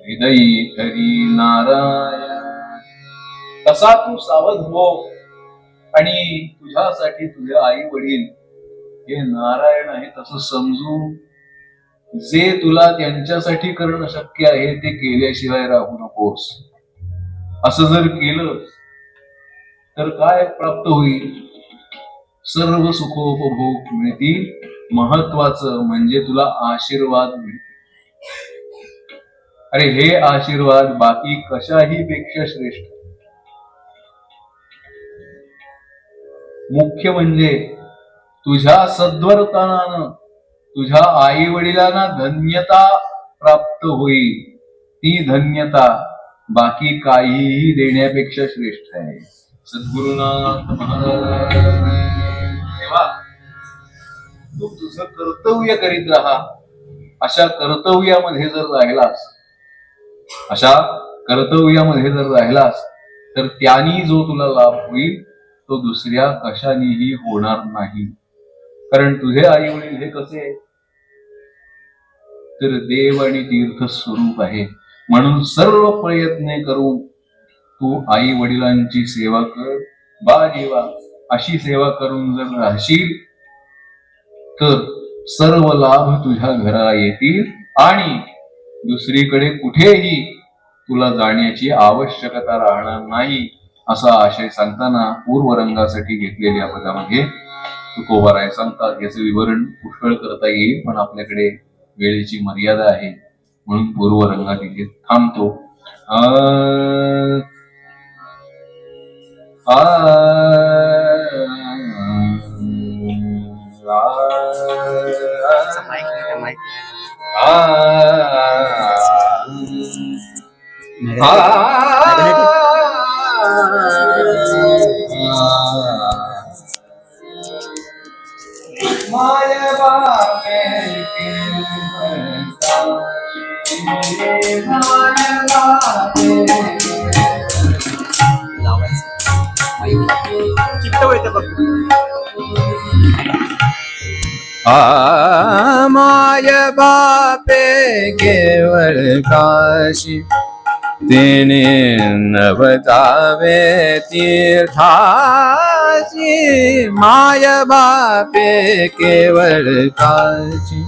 हृदयी हरी नारायण, तसा तू सावध हो. आणि तुझ्यासाठी तुझे आई वडील हे नारायण आहे तसं समजून जे तुला त्यांच्यासाठी करणं शक्य आहे ते केल्याशिवाय राहू नकोस. असं जर केलं तर काय प्राप्त होईल? सर्व सुखोपभोग मिळतील. महत्वाचं म्हणजे तुला आशीर्वाद मिळतील. अरे हे आशीर्वाद बाकी कशाही पेक्षा श्रेष्ठ. मुख्य म्हणजे तुझ्या सद्वर्तनानं तुझ्या आई वडिलांना धन्यता प्राप्त होईल. ती धन्यता बाकी काहीही देण्यापेक्षा श्रेष्ठ आहे. सद्गुरुनाथ महाराज, तेव्हा तू तुझं कर्तव्य करीत राहा. अशा कर्तव्यामध्ये जर राहिलास तर त्यांनी जो तुला लाभ होईल तो दुसऱ्या कशानेही होणार नाही. कारण तुझे आई वडील हे कसे आहे तर देव आणि तीर्थ स्वरूप आहे. म्हणून सर्व प्रयत्न करून तू आई वडिलांची सेवा कर. बा देवा, अशी सेवा करून जर राहशील तर सर्व लाभ तुझ्या घराला येतील आणि दुसरीकडे कुठेही तुला जाण्याची आवश्यकता राहणार नाही. असा आशय सांगताना पूर्वरंगासाठी घेतलेल्या पदामध्ये तुकोबाराय सांगतात. याचं विवरण पुष्कळ करता येईल, पण आपल्याकडे वेळेची मर्यादा आहे, म्हणून पूर्वरंगात इथे थांबतो. माय बापे केवळ काशी तेने नवतावे तीर्थाची. माय बापे केवळ काशी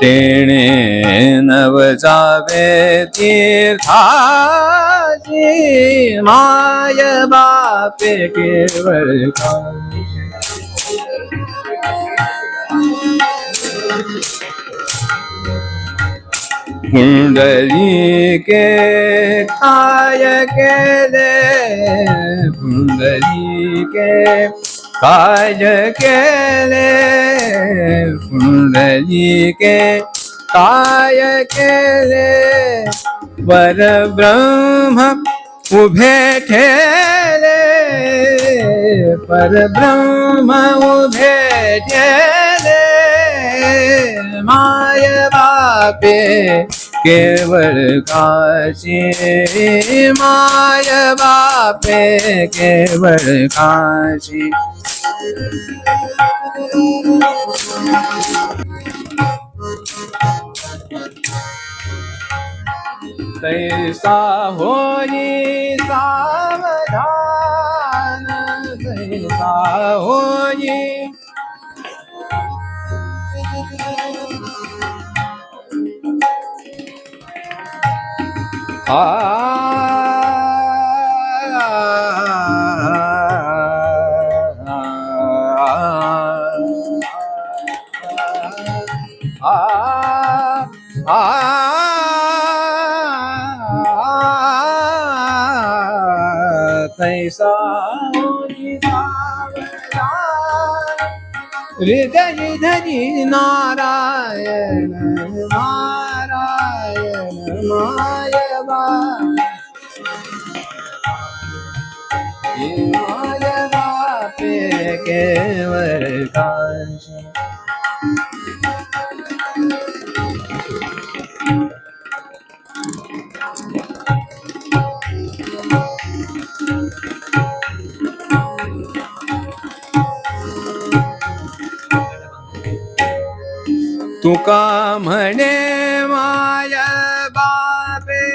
तेणे नवजावे तीर्थाची. माय बापे केवळ काशी पुंडली के काय केले. पुंडली के काय केले. पुंडली के काय केले. परब्रह्म उभे ठेले. परब्रह्म उभे ठेले. माय बापे केवळ काशी. माय बापे केवळ काशी. तैसा होई सावधान. तैसा होई तैसा होई सावधान. हृदय धरी नारायण नारायण. माय बापे केवळ काशी. तुका म्हणे माय बापे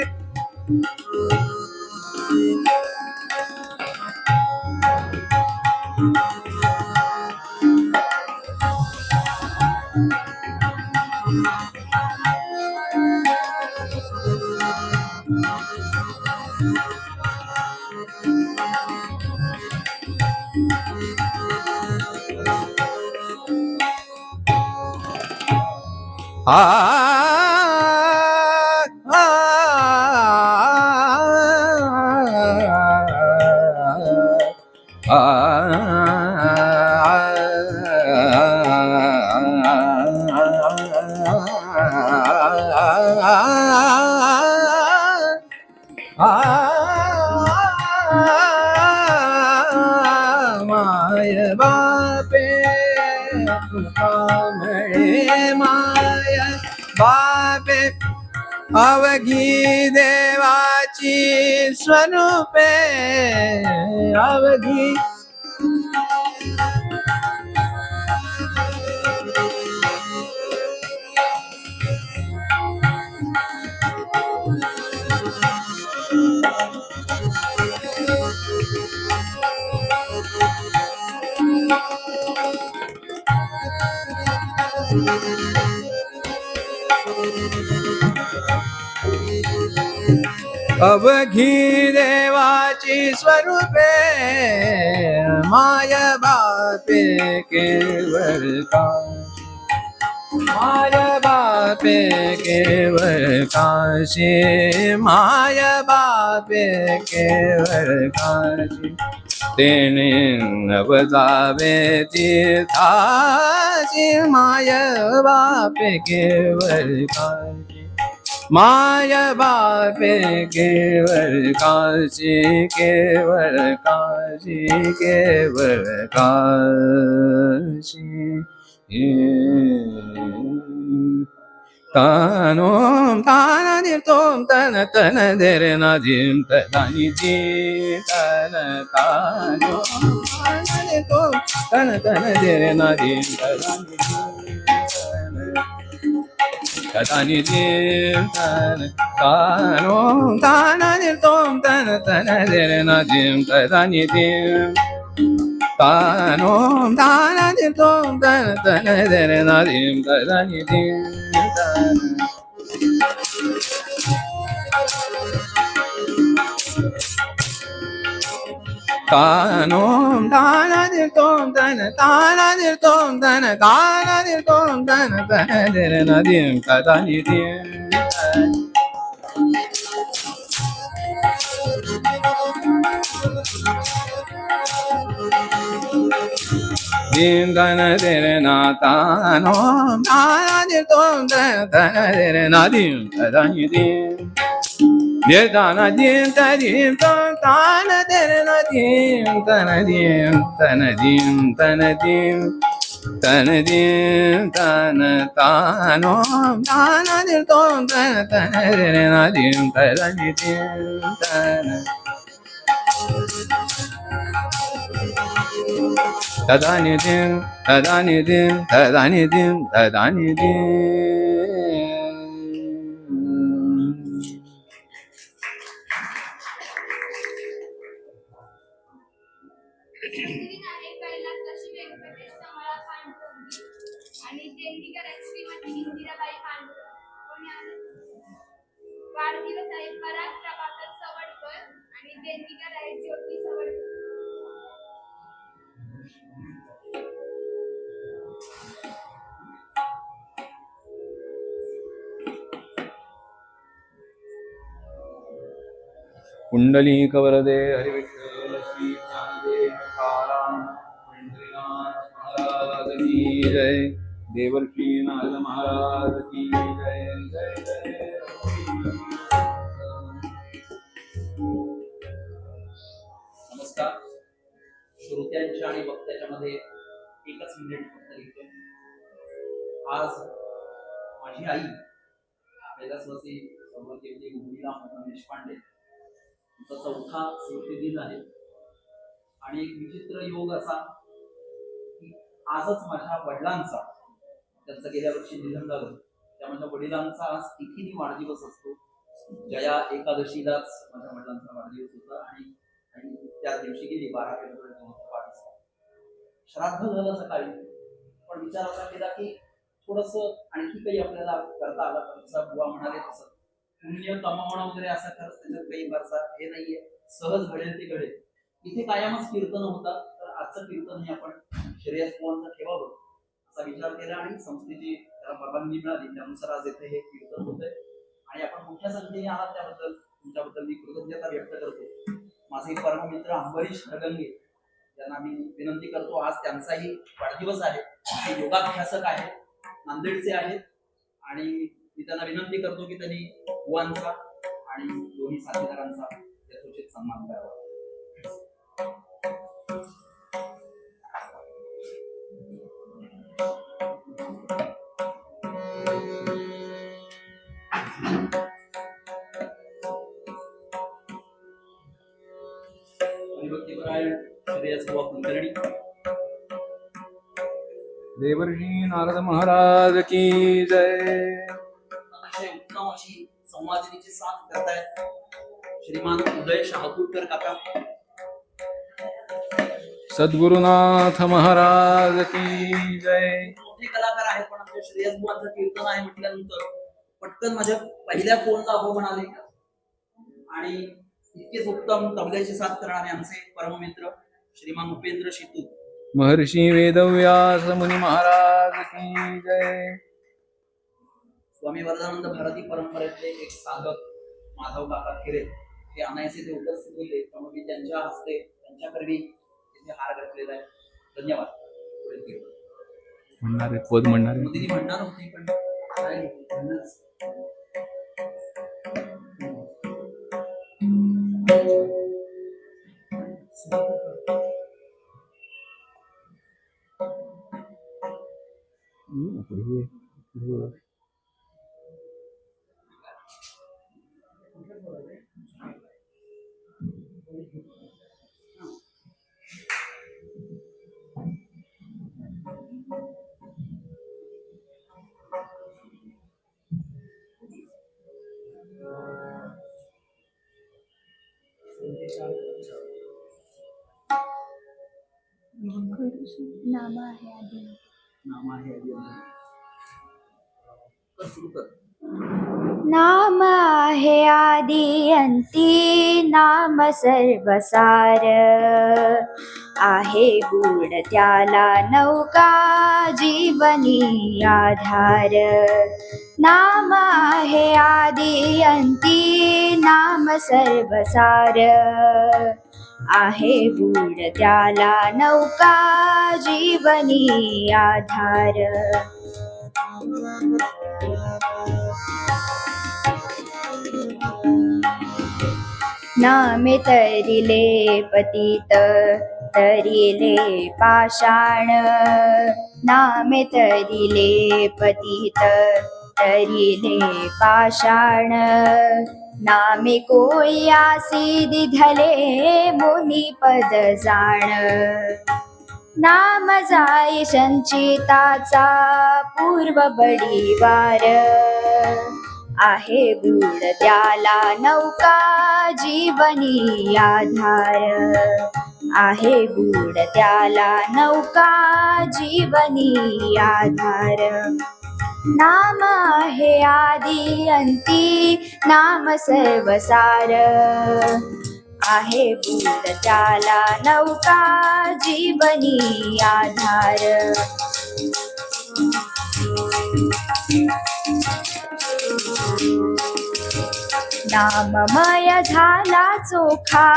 माय बापे म्हणे माय बापे अवघी देवाची स्वरूपे अवघी अवघी देवाची स्वरूपे माय बापे केवळ काशी माय बापे केवळ काशी माय बापे केवळ काशी तेने नवजावे तीर्थाची माय बापे केवळ काशी माय बापे केवळ काशी केवळ काशी केवळ काशी तानोम तानादिर तोम तन तन देर नादिम तदानी जी तन तानोम तानादिर तोम तन तन देर नादिम तदानी जी तदानी जी तन तानोम तानादिर तोम तन तन देर नादिम तदानी जी तानोम तानादिर तोम तन तन देर नादिम तदानी जी तानोम तानादिर तोम तन तानादिर तोम तन तानादिर तोम तन तन देर नादिम तदानी जी dim dana dere na tano dana dir tom dana dana dere na dim dana dim dir dana dim tadim tom dana dere na dim dana dim dana dim dana dim dana dim dana tano dana dir tom dana dana dere na dim dana dim dana tadani dim tadani dim tadani dim tadani dim. वाढदिवस आहे पराग प्रभाकर सवडकर आणि देणगीकार आहे ज्योती सवडकर. कुंडलिक वरदे हरिविठ्ठल श्री ज्ञानदेव तुकाराम पंढरीनाथ महाराज की जय. देवर्षी नारद महाराज की जय जय जय. नमस्कार. श्रोत्यांच्या आणि वक्त्याच्या मध्ये एकच मिनिट फक्त लिहितो. आज माझी आई कैलासवासी सौभाग्यवती उर्मिला मोहन देशपांडे यांचा 4था स्मृतिदिन आहे. आणि एक विचित्र योग असा की आजच माझ्या वडिलांचा, त्यांचं गेल्या वर्षी निधन झालं, त्या माझ्या वडिलांचा आज तिथीने वाढदिवस असतो. जया एकादशीलाच माझ्या वडिलांचा वाढदिवस होता आणि त्याच दिवशी गेली 12 फेब्रुवारी 2022. श्राद्ध झालं सकाळी, पण विचार असा केला की थोडस आणखी काही आपल्याला करता आला तर, जसा बुवा म्हणाले तसं पुण्य कमावणं वगैरे असं खरंच त्याच्यात काही फारसा हे नाहीये, सहज घडेल ते घडेल. इथे कायमच कीर्तन होतात, तर आजचं कीर्तन हे आपण श्रेयस बुवांचं ठेवावं असा विचार केला आणि संस्थेची त्याला परवानगी मिळाली, त्यानुसार आज येथे हे कीर्तन होतंय. आणि आपण मोठ्या संख्येने आहात त्याबद्दल तुमच्याबद्दल मी कृतज्ञता व्यक्त करतो. माझे परममित्र अंबरीश हरगंगे यांना मी विनंती करतो, आज त्यांचाही वाढदिवस आहे. ते योगाभ्यासक आहेत, नांदेडचे आहेत, आणि मी त्यांना विनंती करतो की त्यांनी बुवांचा आणि दोन्ही साथीदारांचा यथोचित सन्मान करावा. श्रेयस बुवा कुलकर्णी. देवर्षी नारद महाराज की जय. अतिशय उत्तम अशी संवादिनीची साथ करतायत श्रीमान उदय शाहपूरकर काका. सद्गुरुनाथ महाराज की जय. मोठे कलाकार आहेत, पण श्रेयस बुवांचं कीर्तन आहे म्हटल्यानंतर पटकन माझ्या पहिल्या फोनला हो म्हणाले आणि इतकेच उत्तम तबल्याची साथ करणारे आमचे परममित्र श्रीमान उपेंद्र शितू महर्षी वेदव्यास मुनी महाराज की जय. स्वामी वरदानंद भारती परंपरेतले एक साधक माधव काका खिरे हे अनायसे ते उपस्थित होते, त्यामुळे मी त्यांच्या हस्ते त्यांच्याकरवी तिथे हार घातलेला आहे. धन्यवाद. पुढे कीर्तन. म्हणणारे पद म्हणणारे मोदींनी म्हणणार होती पण काय म्हणणंच. नाम आहे आधी. नाम आहे आधी. तर सुरू कर. नाम आहे आदि अंती, नाम सर्वसार आहे गूढ त्याला नौका जीवनी आधार. नाम आहे आदि अंती, नाम सर्वसार आहे गूढ त्याला नौका जीवनी आधार. नामे तरिले पतित तरिले पाषाण. नामे तरिले पतित तरिले पाषाण. नामे कोई आसी दिधले मुनी पद जाण. नाम जाय संचिताचा पूर्व बडीवार आहे गूढ त्याला नौका जीवनी आधार. आहे गूढ त्याला नौका जीवनी आधार. नाम आहे आदि अंती, नाम सर्वसार आहे गूढ त्याला नौका जीवनी आधार. नाममय झाला चोखा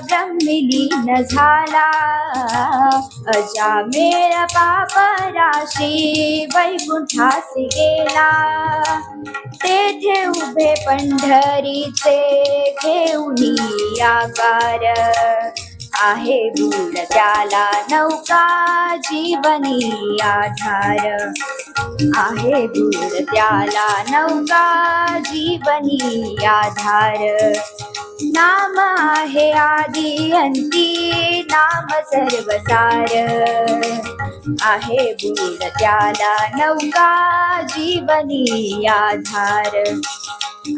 ब्रह्मलीन झाला. अजामेळ पाप राशी वैकुंठास गेला. तेथे उभे पंढरीचे घेऊनी आकार. आहे गूढ त्याला नौका जीवनी आधार. आहे गूढ त्याला नौका जीवनी आधार. नाम आहे आदि अंती, नाम सर्वसार आहे गूढ त्याला नौका जीवनी आधार.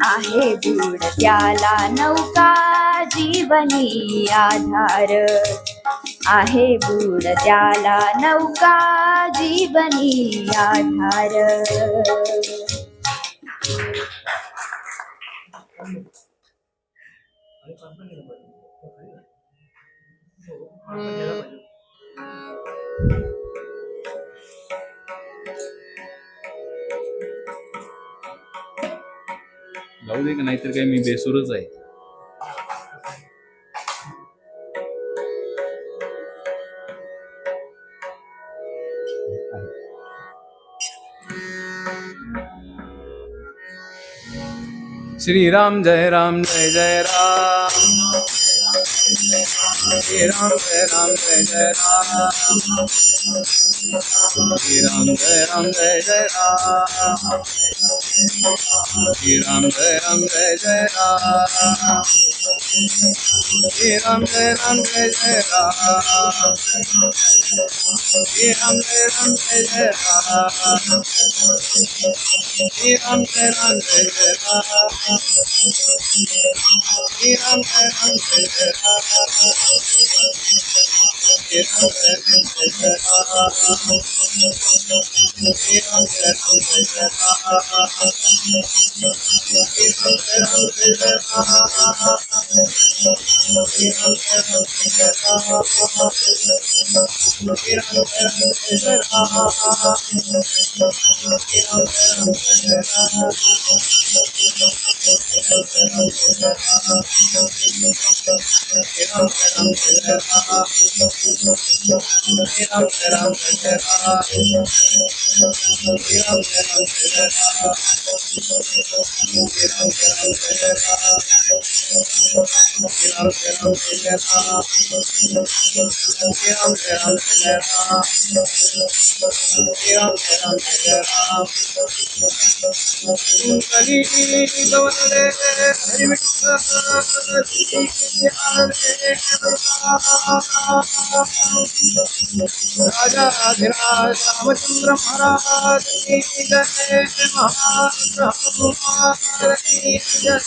आहे गूढ त्याला नौका जीवनी आधार. आहे गूढ त्याला नौका जीवनी आधार. जाऊ दे का, नाहीतर काय मी बेसूरच आहे. श्रीराम जय राम जय जय राम. श्री राम जय राम जय जय राम. श्री राम जय राम जय जय राम. श्री राम जय राम जय जय राम. श्री राम जय राम जय जय राम. श्री राम जय राम जय जय राम. श्री राम जय राम जय जय राम. श्री राम जय राम जय जय राम. राजाधिराज रामचंद्र महाराज की जय, महाराज की जय,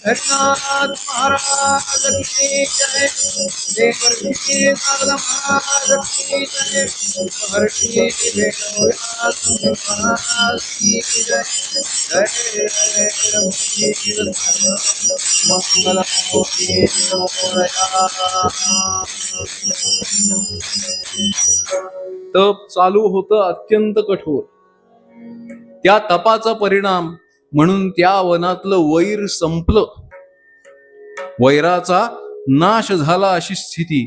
हरिनाथ महाराज की जय, देवर्षि नारद महाराज की जय, महर्षि वेदव्यास महाराज की जय। जय जय रघुवीर मंगलमूर्ति मोरया। तप चालू होतं अत्यंत कठोर. त्या तपाचा परिणाम म्हणून त्या वनातलं वैर संपलं, वैराचा नाश झाला अशी स्थिती.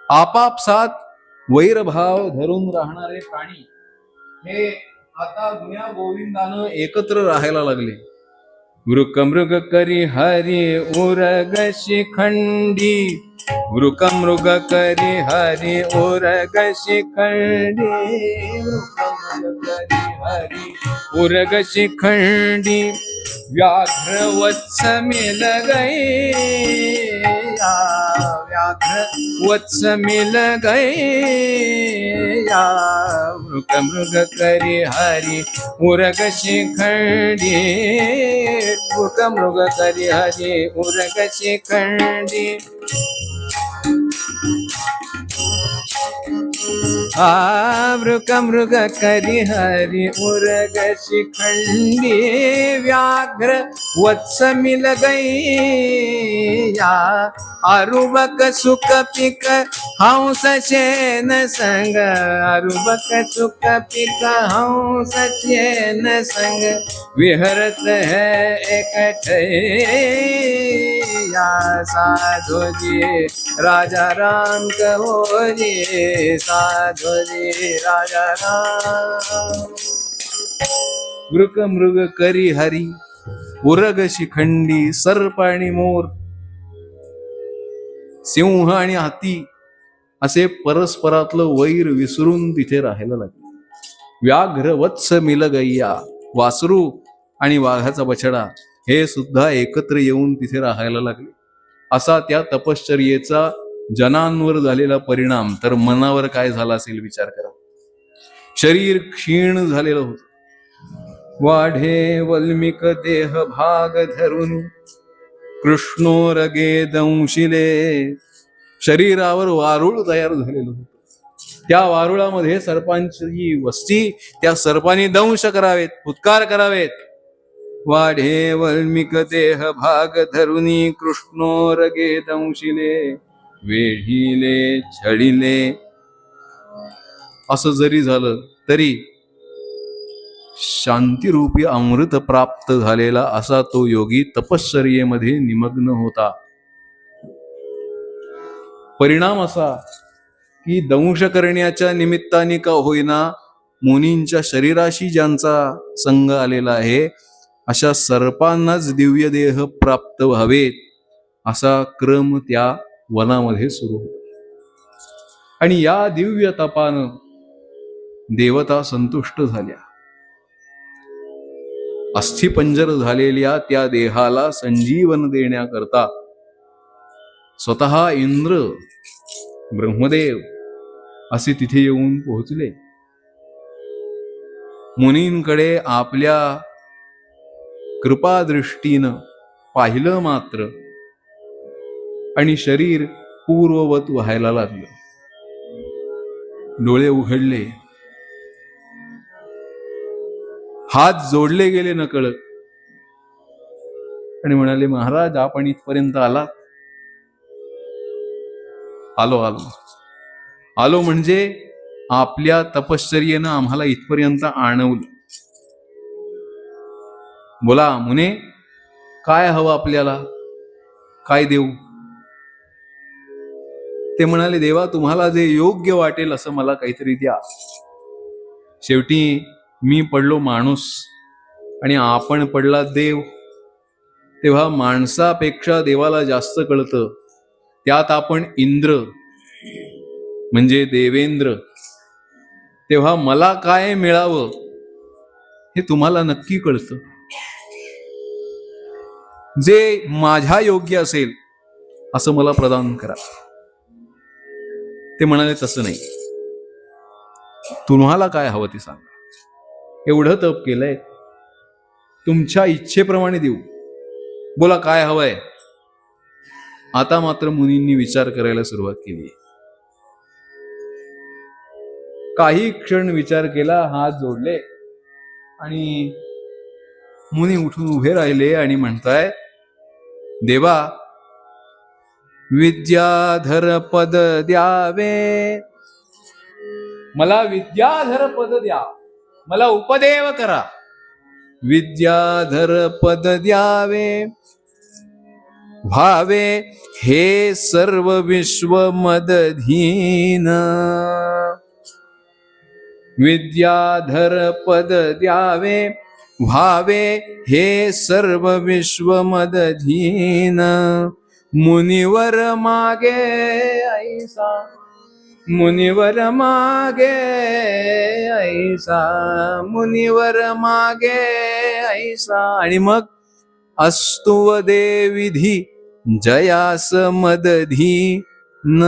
आपापसात वैरभाव धरून राहणारे प्राणी हे आता गुण्या गोविंदानं एकत्र राहायला लागले. वृक मृग करी हरी उरग शिखंडी, वृक मृग करी हरी उरग शिखंडी, वृक मृग करी हरी उरग शिखंडी, व्याघ्र वत्स मिल गए, व्याघ्र वत्स मिल गए, वृक मृग करी हरी उरग शिखंडी, वृक मृग करी हरी उरग शिखंडी. वृक मृग करी हरि उरग शिखंडी, व्याघ्र वत्स मिल गई, अरुबक सुख पिक हंस चैन संग, अरुबक सुख पिक हंस चैन संग, विहरत है एकठे, साधु जी राजा राम कहो जी, साधु जी राजा राम. वृक मृग करी हरी उरग शिखंडी, सर्प आणि मोर, सिंह आणि हाती असे परस्परातलं वैर विसरून तिथे राहायला लागले. व्याघ्र वत्स मिल गैया, वासरू आणि वाघाचा बछडा हे सुद्धा एकत्र येऊन तिथे राहायला लागले. असा त्या तपश्चर्येचा जनांवर झालेला परिणाम तर मनावर काय झाला असेल विचार करा. शरीर क्षीण झालेलं होत. वाढे वल्मिक देह भाग धरून, कृष्णोरगे दंशिले, शरीरावर वारुळ तयार झालेलं होतं. त्या वारुळामध्ये सर्पांची वस्ती, त्या सर्पांनी दंश करावेत, फुत्कार करावेत. वाढे वल्मिक देह भाग धरुनी, कृष्णोरगे दंशिले, वेढिले छडिले. असं जरी झालं तरी शांतिरूपी अमृत प्राप्त झालेला असा तो योगी तपश्चर्येमध्ये निमग्न होता. परिणाम असा की दंश करण्याच्या निमित्ताने का होईना मुनींच्या शरीराशी ज्यांचा संग आलेला आहे अशा सर्पांनाच दिव्य देह प्राप्त व्हावेत असा क्रम त्या वनामध्ये सुरू होता. आणि या दिव्य तपानं देवता संतुष्ट झाल्या. अस्थिपंजर झालेल्या त्या देहाला संजीवन देण्याकरता स्वतः इंद्र ब्रह्मदेव असे तिथे येऊन पोहोचले. मुनींकडे आपल्या कृपादृष्टीनं पाहिलं मात्र आणि शरीर पूर्ववत व्हायला लागलं. डोळे उघडले, हात जोडले गेले नकळत आणि म्हणाले, महाराज आपण इथपर्यंत आलात? आलो आलो आलो म्हणजे आपल्या तपश्चर्येनं आम्हाला इथपर्यंत आणवलं. बोला मुने, काय हवं आपल्याला, काय देऊ? ते म्हणाले, देवा तुम्हाला जे योग्य वाटेल असं मला काहीतरी द्या. शेवटी मी पडलो माणूस आणि आपण पडला देव. तेव्हा माणसापेक्षा देवाला जास्त कळतं. त्यात आपण इंद्र म्हणजे देवेंद्र. तेव्हा मला काय मिळावं हे तुम्हाला नक्की कळतं. जे माझ्या योग्य असेल असं मला प्रदान करा. ते म्हणाले, तसं नाही, तुम्हाला काय हवं ते सांगा. एवढं तप केलंय, तुमच्या इच्छेप्रमाणे देऊ. बोला काय हवंय? आता मात्र मुनींनी विचार करायला सुरुवात केली. काही क्षण विचार केला, हात जोडले आणि मुनी उठून उभे राहिले आणि म्हणताय, देवा विद्याधर पद द्यावे, मला विद्याधर पद द्या, मला उपदेव करा. विद्याधर पद द्यावे, व्हावे हे सर्व विश्व मदधीन. विद्याधर पद द्यावे, व्हावे हे सर्व विश्व मदधीन. मुनिवर मागे ऐसा, मुनिवर मागे ऐसा, मुनिवर मागे ऐसा. आणि मग अस्तु दे विधी जयास मदधी न.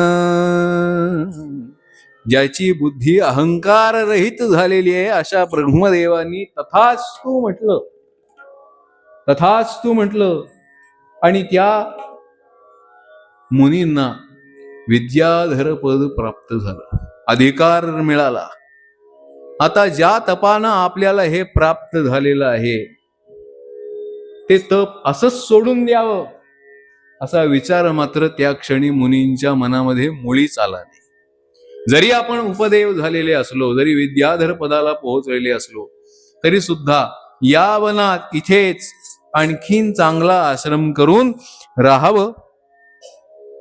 ज्याची बुद्धी अहंकार रहित झालेली आहे अशा ब्रह्मदेवांनी तथास्तु म्हटलं, तथास्तु म्हटलं. आणि त्या मुनींना विद्याधर पद प्राप्त झालं, अधिकार मिळाला. आता ज्या तपानं आपल्याला हे प्राप्त झालेलं आहे ते तप असंच सोडून द्यावं असा विचार मात्र त्या क्षणी मुनींच्या मनामध्ये मुळीच आला नाही. जरी आपण उपदेव झालेले असलो, जरी विद्याधर पदाला पोहोचलेले असलो, तरी सुद्धा या वनात इथेच आणखीन चांगला आश्रम करून राहावं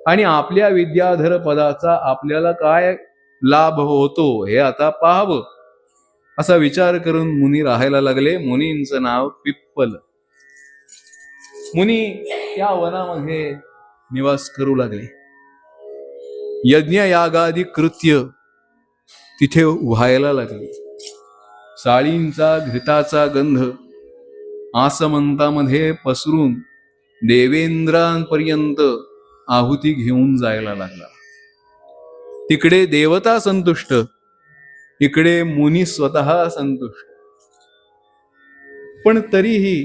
आणि आपल्या विद्याधर पदाचा आपल्याला काय लाभ होतो हे आता पाहावं असा विचार करून मुनी राहायला लागले. मुनींचं नाव पिप्पल. मुनी त्या वनामध्ये निवास करू लागले. यज्ञ यागादी कृत्य तिथे व्हायला लागले. साळींचा घृताचा गंध आसमंतामध्ये पसरून देवेंद्रांपर्यंत आहुती घेऊन जायला लागला. तिकडे देवता संतुष्ट, इकडे मुनी स्वतः संतुष्ट. पण तरीही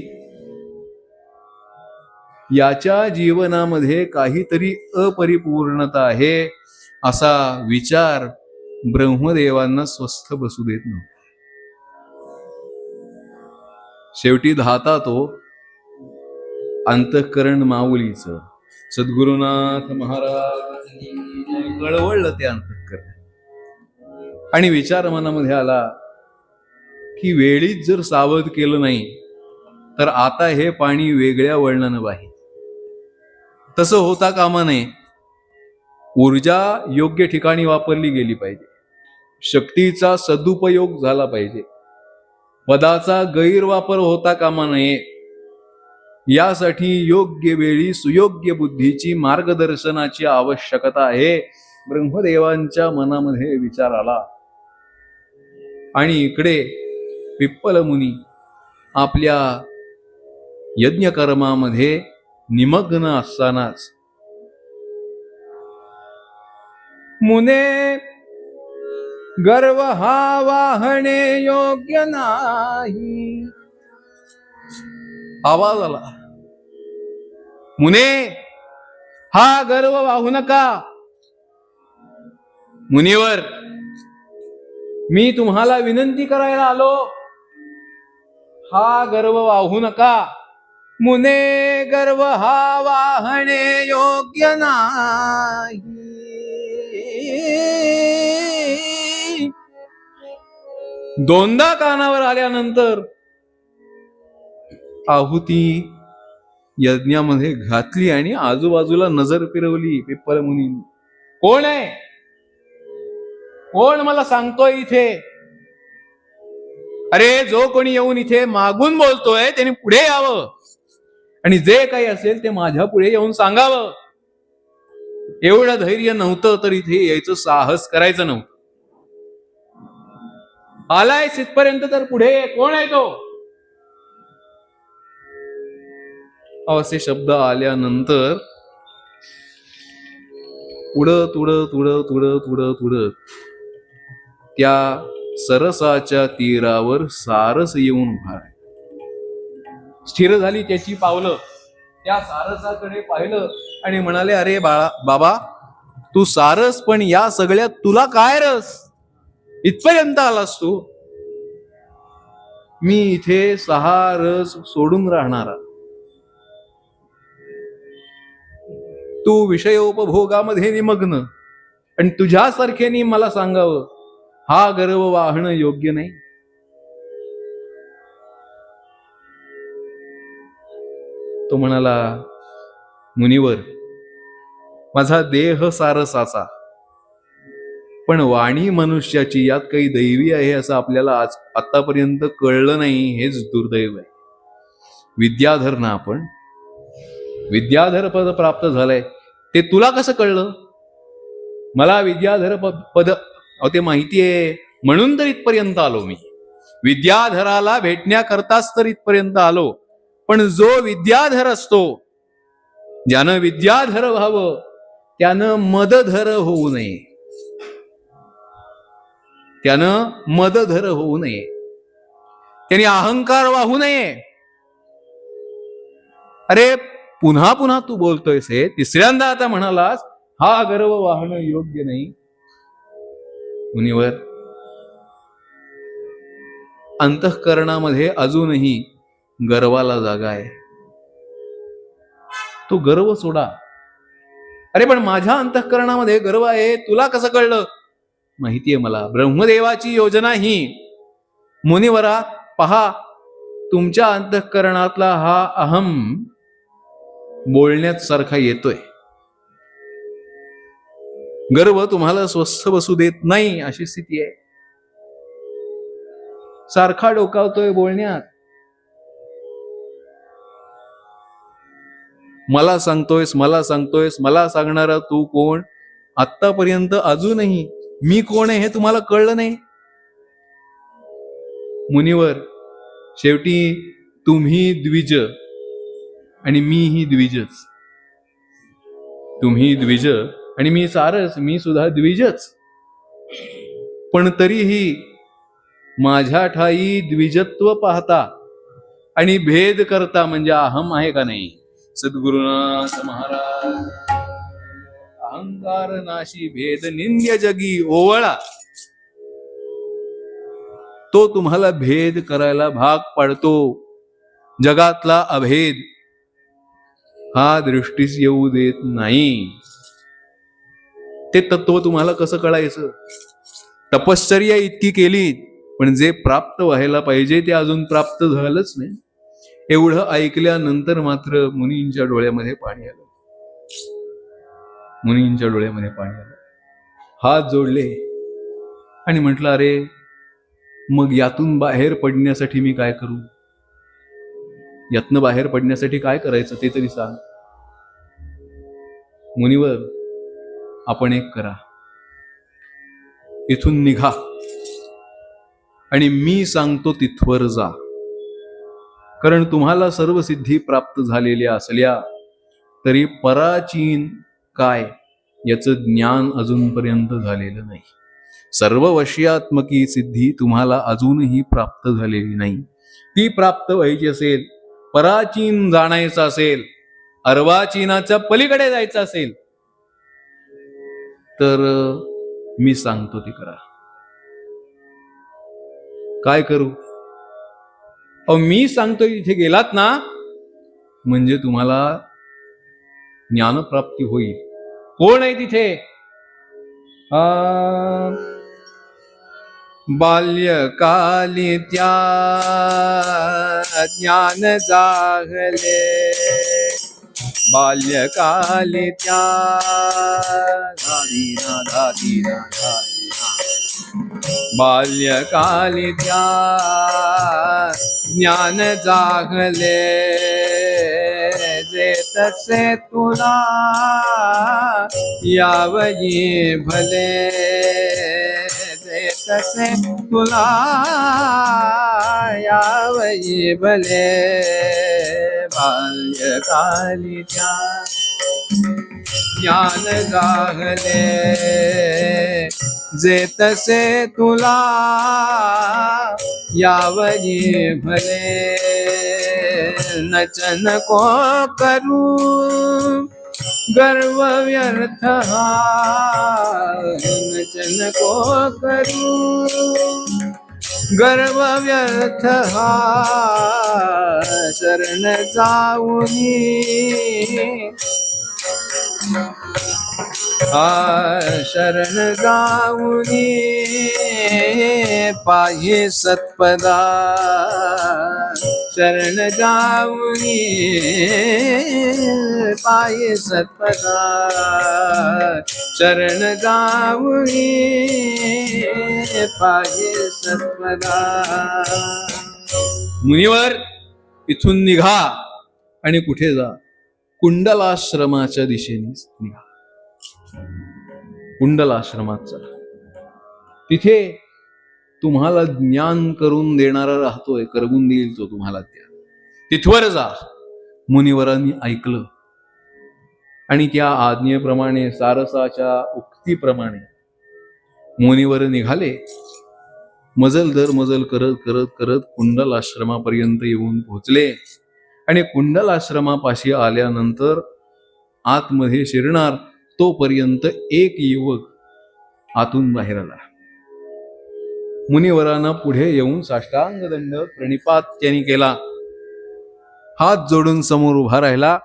याच्या जीवनामध्ये काहीतरी अपरिपूर्णता आहे असा विचार ब्रह्मदेवांना स्वस्थ बसू देत नव्हता. शेवटी धाता तो अंतःकरण माऊलीचं सद्गुरुनाथ महाराज कळवळलं ते अंतःकरण आणि विचार मनामध्ये आला की वेळीच जर सावध केलं नाही तर आता हे पाणी वेगळ्या वळणानं वाहे. तसं होता कामा नये. ऊर्जा योग्य ठिकाणी वापरली गेली पाहिजे, शक्तीचा सदुपयोग झाला पाहिजे, पदाचा गैरवापर होता कामा नये. यासाठी योग्य वेळी सुयोग्य बुद्धीची मार्गदर्शनाची आवश्यकता आहे. ब्रह्मदेवांच्या मनामध्ये विचार आला आणि इकडे पिप्पल मुनी आपल्या यज्ञकर्मामध्ये निमग्न असतानाच मुने गर्व हा वाहणे योग्य नाही. आवाज आला, मुने हा गर्व वाहू नका. मुनिवर, मी तुम्हाला विनंती करायला आलो, हा गर्व वाहू नका. मुने गर्व हा वाहणे योग्य नाही. दोनदा कानावर आल्यानंतर आहुती यज्ञामध्ये घातली आणि आजूबाजूला नजर फिरवली पिप्पल मुनींनी. कोण आहे? कोण मला सांगतोय इथे? अरे, जो कोणी येऊन इथे मागून बोलतोय त्याने पुढे यावं आणि जे काही असेल ते माझ्या पुढे येऊन सांगावं. एवढं धैर्य नव्हतं तर इथे यायचं साहस करायचं नव्हतं. आलाय तिथपर्यंत तर पुढे ये. कोण आहे तो? असे शब्द आल्यानंतर उडत उडत उडत उडत उडत उडत त्या सरसाच्या तीरावर सारस येऊन उभा आहे. स्थिर झाली त्याची पावलं. त्या सारसाकडे पाहिलं आणि म्हणाले, अरे बाबा, तू सारस, पण या सगळ्यात तुला काय रस? इथपर्यंत आलास तू. मी इथे 6 रस सोडून राहणारा. तू विषयोपभोगामध्ये निमग्न आणि तुझ्यासारख्यानी मला सांगावं हा गर्व वाहणं योग्य नाही. तो म्हणाला, मुनिवर, माझा देह सारसाचा पण वाणी मनुष्याची, यात काही दैवी आहे असं आपल्याला आतापर्यंत कळलं नाही. हेच दुर्दैव आहे. विद्याधर ना आपण, विद्याधर पद प्राप्त झालंय ते तुला कसं कळलं? मला विद्याधर पद ते माहिती आहे म्हणून तर इथपर्यंत आलो मी. विद्याधराला भेटण्याकरताच तर इथपर्यंत आलो. पण जो विद्याधर असतो, ज्यानं विद्याधर व्हावं त्यानं मदधर होऊ नये. त्यानं मदधर होऊ नये. त्याने अहंकार वाहू नये. अरे, पुन्हा पुन्हा तू बोलतोयस हे. तिसऱ्यांदा आता म्हणालास हा गर्व वाहणं योग्य नाही. मुनिवर, अंतःकरणामध्ये अजूनही गर्वाला जागा आहे. तो गर्व सोडा. अरे, पण माझ्या अंतःकरणामध्ये गर्व आहे तुला कसं कळलं? माहितीये मला. ब्रह्मदेवाची योजना ही. मुनिवरा, पहा, तुमच्या अंतःकरणातला हा अहम बोलण्यात सारखा येतोय. गर्व तुम्हाला स्वस्थ बसू देत नाही अशी स्थिती आहे. सारखा डोकावतोय बोलण्यात. मला सांगतोयस, मला सांगतोयस, मला सांगणारा तू कोण? आतापर्यंत अजूनही मी कोण आहे हे तुम्हाला कळलं नाही. मुनिवर, शेवटी तुम्ही द्विज आणि मीही द्विजच. तुम्ही द्विज आणि मी सारस, मी सुद्धा द्विजच. पण तरीही माझ्या ठाई द्विजत्व पाहता आणि भेद करता म्हणजे अहम आहे का नाही? सद्गुरुनाथ महाराज, अहंकार नाशी भेद निंद्य जगी ओवळा. तो तुम्हाला भेद करायला भाग पाडतो. जगातला अभेद हा दृष्टीस येऊ देत नाही. ते तत्व तुम्हाला कसं कळायचं? तपश्चर्या इतकी केली पण जे प्राप्त व्हायला पाहिजे ते अजून प्राप्त झालंच नाही. एवढं ऐकल्यानंतर मात्र मुनींच्या डोळ्यामध्ये पाणी आलं. मुनींच्या डोळ्यामध्ये पाणी आलं. हात जोडले आणि म्हटलं, अरे, मग यातून बाहेर पडण्यासाठी मी काय करू? यातनं बाहेर पडण्यासाठी काय करायचं ते तरी सांग. मुनिवर, आपण एक करा. इथून निघा आणि मी सांगतो तिथवर जा. कारण तुम्हाला सर्व सिद्धी प्राप्त झालेल्या असल्या तरी पराचीन काय याचं ज्ञान अजूनपर्यंत झालेलं नाही. सर्व वश्यात्मकी सिद्धी तुम्हाला अजूनही प्राप्त झालेली नाही. ती प्राप्त व्हायची असेल, पराचीन जाणायचं असेल, अर्वाचीनाच्या पलीकडे जायचं असेल तर मी सांगतो ते करा. काय करू? अहो मी सांगतो तिथे गेलात ना म्हणजे तुम्हाला ज्ञानप्राप्ती होईल. कोण आहे तिथे? बाल्यकाली त्या ज्ञान जागले, बाल्यकाली त्या धादीना धादीना धादीना, बाल्यकाली त्या ज्ञान जागले, जे तसे तुला यावई भले, जे तसे तुला यावई भले, बाल्यकाली त्या ज्ञान जागले, जे तसे तुला यावई भले, नचन को करू गर्व व्यर्थ हा, नचन को करू गर्व व्यर्थ हा, शरण जाऊनी शरण जाऊनी पाहि सत्पदा, शरण जाऊनी पाहि सत्पदा, शरण जाऊनी पाहि सत्पदा. मुनिवर इथून निघा आणि कुठे जा? कुंडलाश्रमाच्या दिशेने निघा. कुंडलाश्रमात चला. तिथे तुम्हाला ज्ञान करून देणारा राहतोय, करवून देईल तो तुम्हाला ज्ञान. तिथवर जा. मुनिवरांनी ऐकलं आणि त्या आज्ञेप्रमाणे, सारसाच्या उक्तीप्रमाणे मुनिवर निघाले. मजल दर मजल करत करत करत कुंडलाश्रमापर्यंत येऊन पोहोचले. आणि कुंडलाश्रमापाशी आल्यानंतर आतमध्ये शिरणार तोपर्यंत एक युवक आतून बाहेर आला. मुनिवरांना पुढे येऊन साष्टांग दंड प्रणिपात त्यांनी केला. हात जोडून समोर उभा राहिला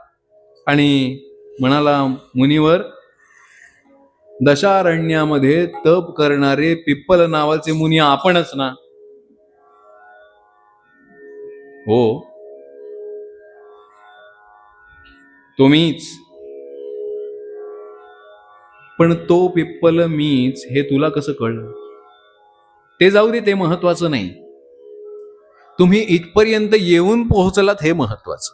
आणि म्हणाला, मुनिवर, दशारण्यामध्ये तप करणारे पिप्पल नावाचे मुनी आपणच ना? हो, तुम्हीच. पण तो पिप्पल मीच हे तुला कसं कळलं? ते जाऊ दे, ते महत्वाचं नाही. तुम्ही इथपर्यंत येऊन पोहोचलात हे महत्वाचं.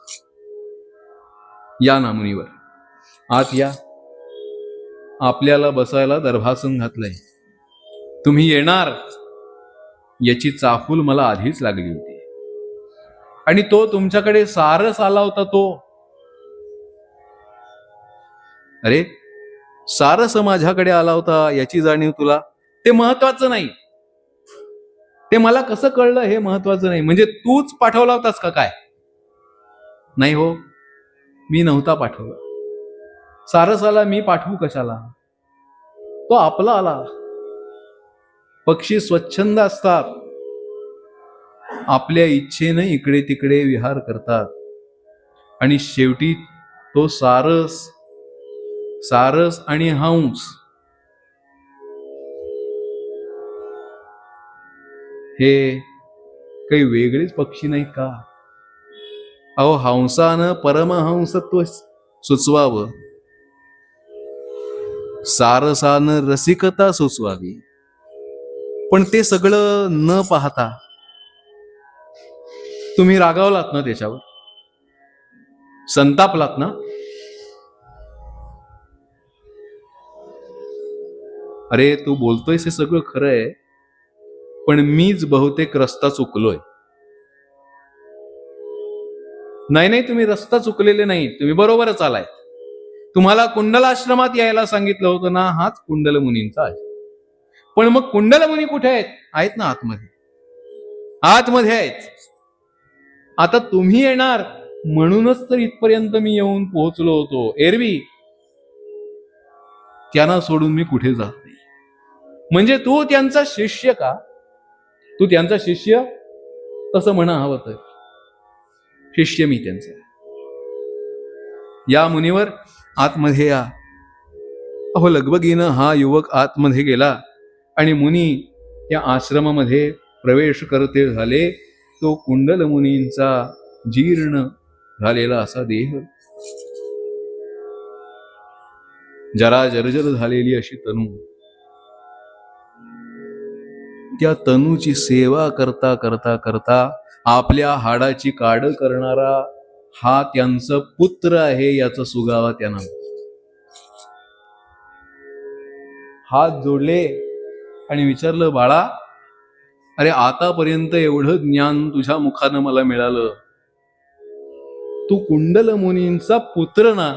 या ना मुनिवर, आत या. आपल्याला बसायला दर्भासन घातलंय. तुम्ही येणार याची चाहूल मला आधीच लागली होती. आणि तो तुमच्याकडे सारस आला होता तो. अरे, सारस माझ्याकडे आला होता याची जाणीव तुला? ते महत्वाचं नाही. ते मला कसं कळलं हे महत्वाचं नाही. म्हणजे तूच पाठवला होतास का काय? नाही हो, मी नव्हता पाठवला. सारसाला मी पाठवू कशाला? तो आपला आला. पक्षी स्वच्छंद असतात, आपल्या इच्छेने इकडे तिकडे विहार करतात. आणि शेवटी तो सारस आणि हंस हे काही वेगळेच पक्षी नाहीत का? अहो, हंसानं परमहंसत्व सुचवावं, सारसानं रसिकता सुचवावी. पण ते सगळं न पाहता तुम्ही रागावलात ना, त्याच्यावर संतापलात ना. अरे, तू बोलतोयस हे सगळं खरं आहे, पण मीच बहुतेक रस्ता चुकलोय. नाही, तुम्ही रस्ता चुकलेले नाही, तुम्ही बरोबरच आलाय. तुम्हाला कुंडलाश्रमात यायला सांगितलं होतं ना, हाच कुंडल मुनींचा आहे. पण मग कुंडल मुनी कुठे आहेत? आहेत ना आतमध्ये. आतमध्ये आहेत. आता तुम्ही येणार म्हणूनच तर इथपर्यंत मी येऊन पोहोचलो होतो. एरवी त्यांना सोडून मी कुठे जात नाही. म्हणजे तू त्यांचा शिष्य का? तू त्यांचा शिष्य? तसं म्हणा हवं तर. शिष्य मी त्यांचा. या मुनीवर आतमध्ये या. अहो लगबगीनं हा युवक आतमध्ये गेला आणि मुनी या आश्रमामध्ये प्रवेश करते झाले. तो कुंडल मुनींचा जीर्ण झालेला असा देह, जरा जर्जर झालेली अशी तनू, त्या तनूची सेवा करता करता करता आपल्या हाडाची काड करणारा हा त्यांचा पुत्र आहे याचा सुगावा त्यांना. हात जोडले आणि विचारलं, बाळा, अरे आतापर्यंत एवढं ज्ञान तुझ्या मुखानं मला मिळालं. तू कुंडल मुनींचा पुत्र ना?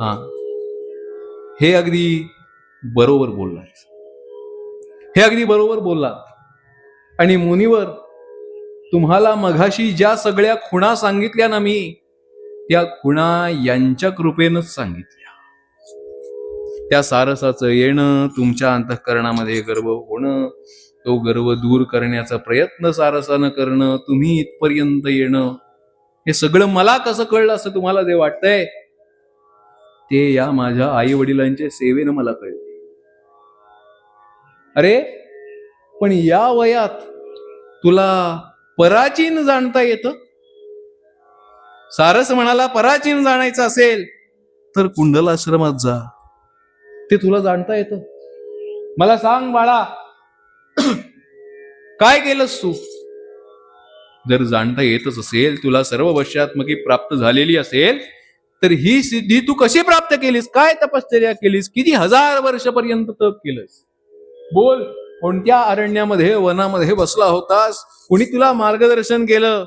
हा, हे अगदी बरोबर बोललास. हे अगदी बरोबर बोलला. आणि मुनीवर, तुम्हाला मघाशी ज्या सगळ्या खुणा सांगितल्या ना मी, त्या खुणा यांच्या कृपेनंच सांगितल्या. त्या सारसाचं येणं, तुमच्या अंतःकरणामध्ये गर्व होणं, तो गर्व दूर करण्याचा प्रयत्न सारसानं करणं, तुम्ही इथपर्यंत येणं, हे सगळं मला कसं कळलं असं तुम्हाला जे वाटतंय, ते या माझ्या आई वडिलांच्या सेवेनं मला कळले. अरे पण या वयात तुला पराचीन जाणता येतं? सारस म्हणाला, पराचीन जाणायचं असेल तर कुंडलाश्रमात जा, ते तुला जाणता येतं. मला सांग बाळा, काय केलंस तू? जर जाणता येतच असेल, तुला सर्व वश्यात्मकी प्राप्त झालेली असेल, तर ही सिद्धी तू कशी प्राप्त केलीस? काय तपश्चर्या केलीस? किती हजार वर्षपर्यंत तप केलंस? बोल, कोणत्या अरण्यामध्ये, वनामध्ये बसला होतास? कुणी तुला मार्गदर्शन केलं?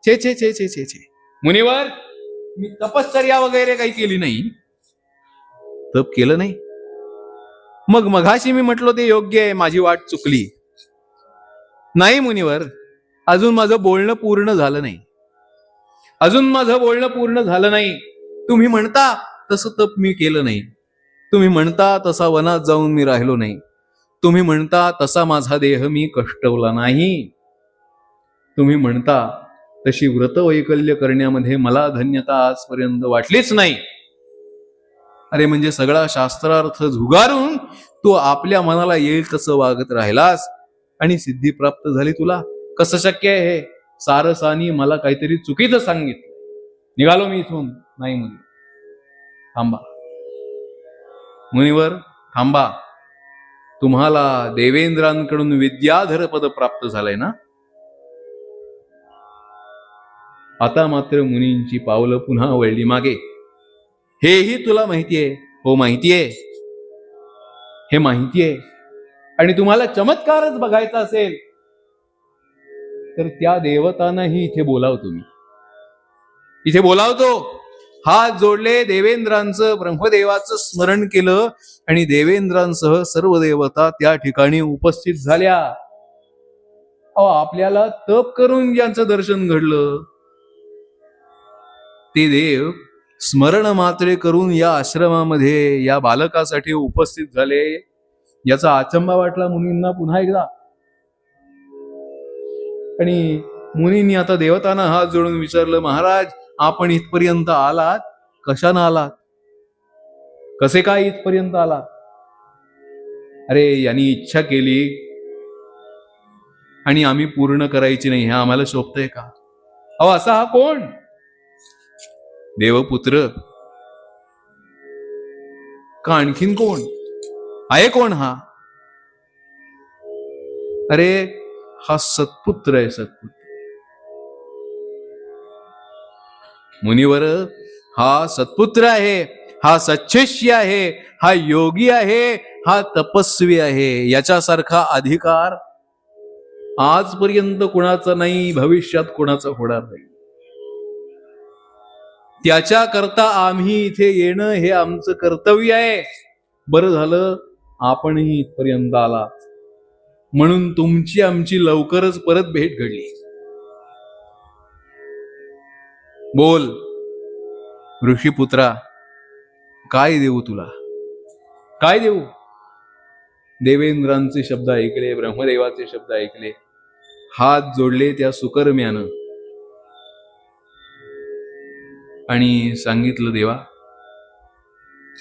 छे छे छे छे छे छे. मुनिवर, मी तपश्चर्या वगैरे काही केली नाही, तप केलं नाही. मग मघाशी मी म्हटलो ते योग्य आहे, माझी वाट चुकली. नाही मुनिवर, अजून माझं बोलणं पूर्ण झालं नाही. अजून माझं बोलणं पूर्ण झालं नाही. तुम्ही म्हणता तसं तप मी केलं नाही. तुम्ही म्हणता तसा वनात जाऊन मी राहिलो नाही. तुम्ही म्हणता तसा माझा देह मी कष्टवला नाही. तुम्ही म्हणता तशी व्रत वैकल्य करण्यामध्ये मला धन्यता आजपर्यंत वाटलीच नाही. अरे म्हणजे सगळा शास्त्रार्थ झुगारून तू आपल्या मनाला येईल तसं वागत राहिलास आणि सिद्धी प्राप्त झाली तुला. कसं शक्य आहे हे? सारसानी मला काहीतरी चुकीचं सांगितलं. निघालो मी इथून. नाही मुनी, थांबा. मुनिवर थांबा. तुम्हाला देवेंद्रांकडून विद्याधर पद प्राप्त झालंय ना? आता मात्र मुनींची पावलं पुन्हा वळली मागे. हेही तुला माहितीये? हो माहितीये, हे माहितीये. आणि तुम्हाला चमत्कारच बघायचा असेल तर त्या देवतांनाही इथे बोलाव. तुम्ही इथे बोलावतो. हात जोडले, देवेंद्रांचं, ब्रह्मदेवाचं स्मरण केलं आणि देवेंद्रांसह सर्व देवता त्या ठिकाणी उपस्थित झाल्या. आपल्याला तप करून ज्यांचं दर्शन घडलं ते देव स्मरण मात्रे करून या आश्रमामध्ये या बालकासाठी उपस्थित झाले. याचा अचंबा वाटला मुनींना पुन्हा एकदा. आणि मुनींनी आता देवतांना हात जोडून विचारलं, महाराज, आपण इथपर्यंत आलात, कशानं आलात? कसे काय इथपर्यंत आलात? अरे यांनी इच्छा केली आणि आम्ही पूर्ण करायची नाही, हे आम्हाला शोभतंय का? असा हा कोण? देवपुत्र का आणखीन कोण आहे? कोण हा? अरे हा सत्पुत्र आहे, सत्पुत्र. मुनिवर, हा सत्पुत्र आहे, हा सच्छिष्य आहे, हा योगी आहे, हा तपस्वी आहे. याच्यासारखा अधिकार आजपर्यंत कोणाचा नाही, भविष्यात कोणाचा होणार नाही. त्याच्या करता आम्ही इथे येणं हे आमचं कर्तव्य आहे. बरं झालं आपणही इथपर्यंत आला, म्हणून तुमची आमची लवकरच परत भेट घडली. बोल ऋषीपुत्रा, काय देऊ तुला, काय देऊ? देवेंद्रांचे शब्द ऐकले, ब्रह्मदेवाचे शब्द ऐकले, हात जोडले त्या सुकर्म्यानं आणि सांगितलं, देवा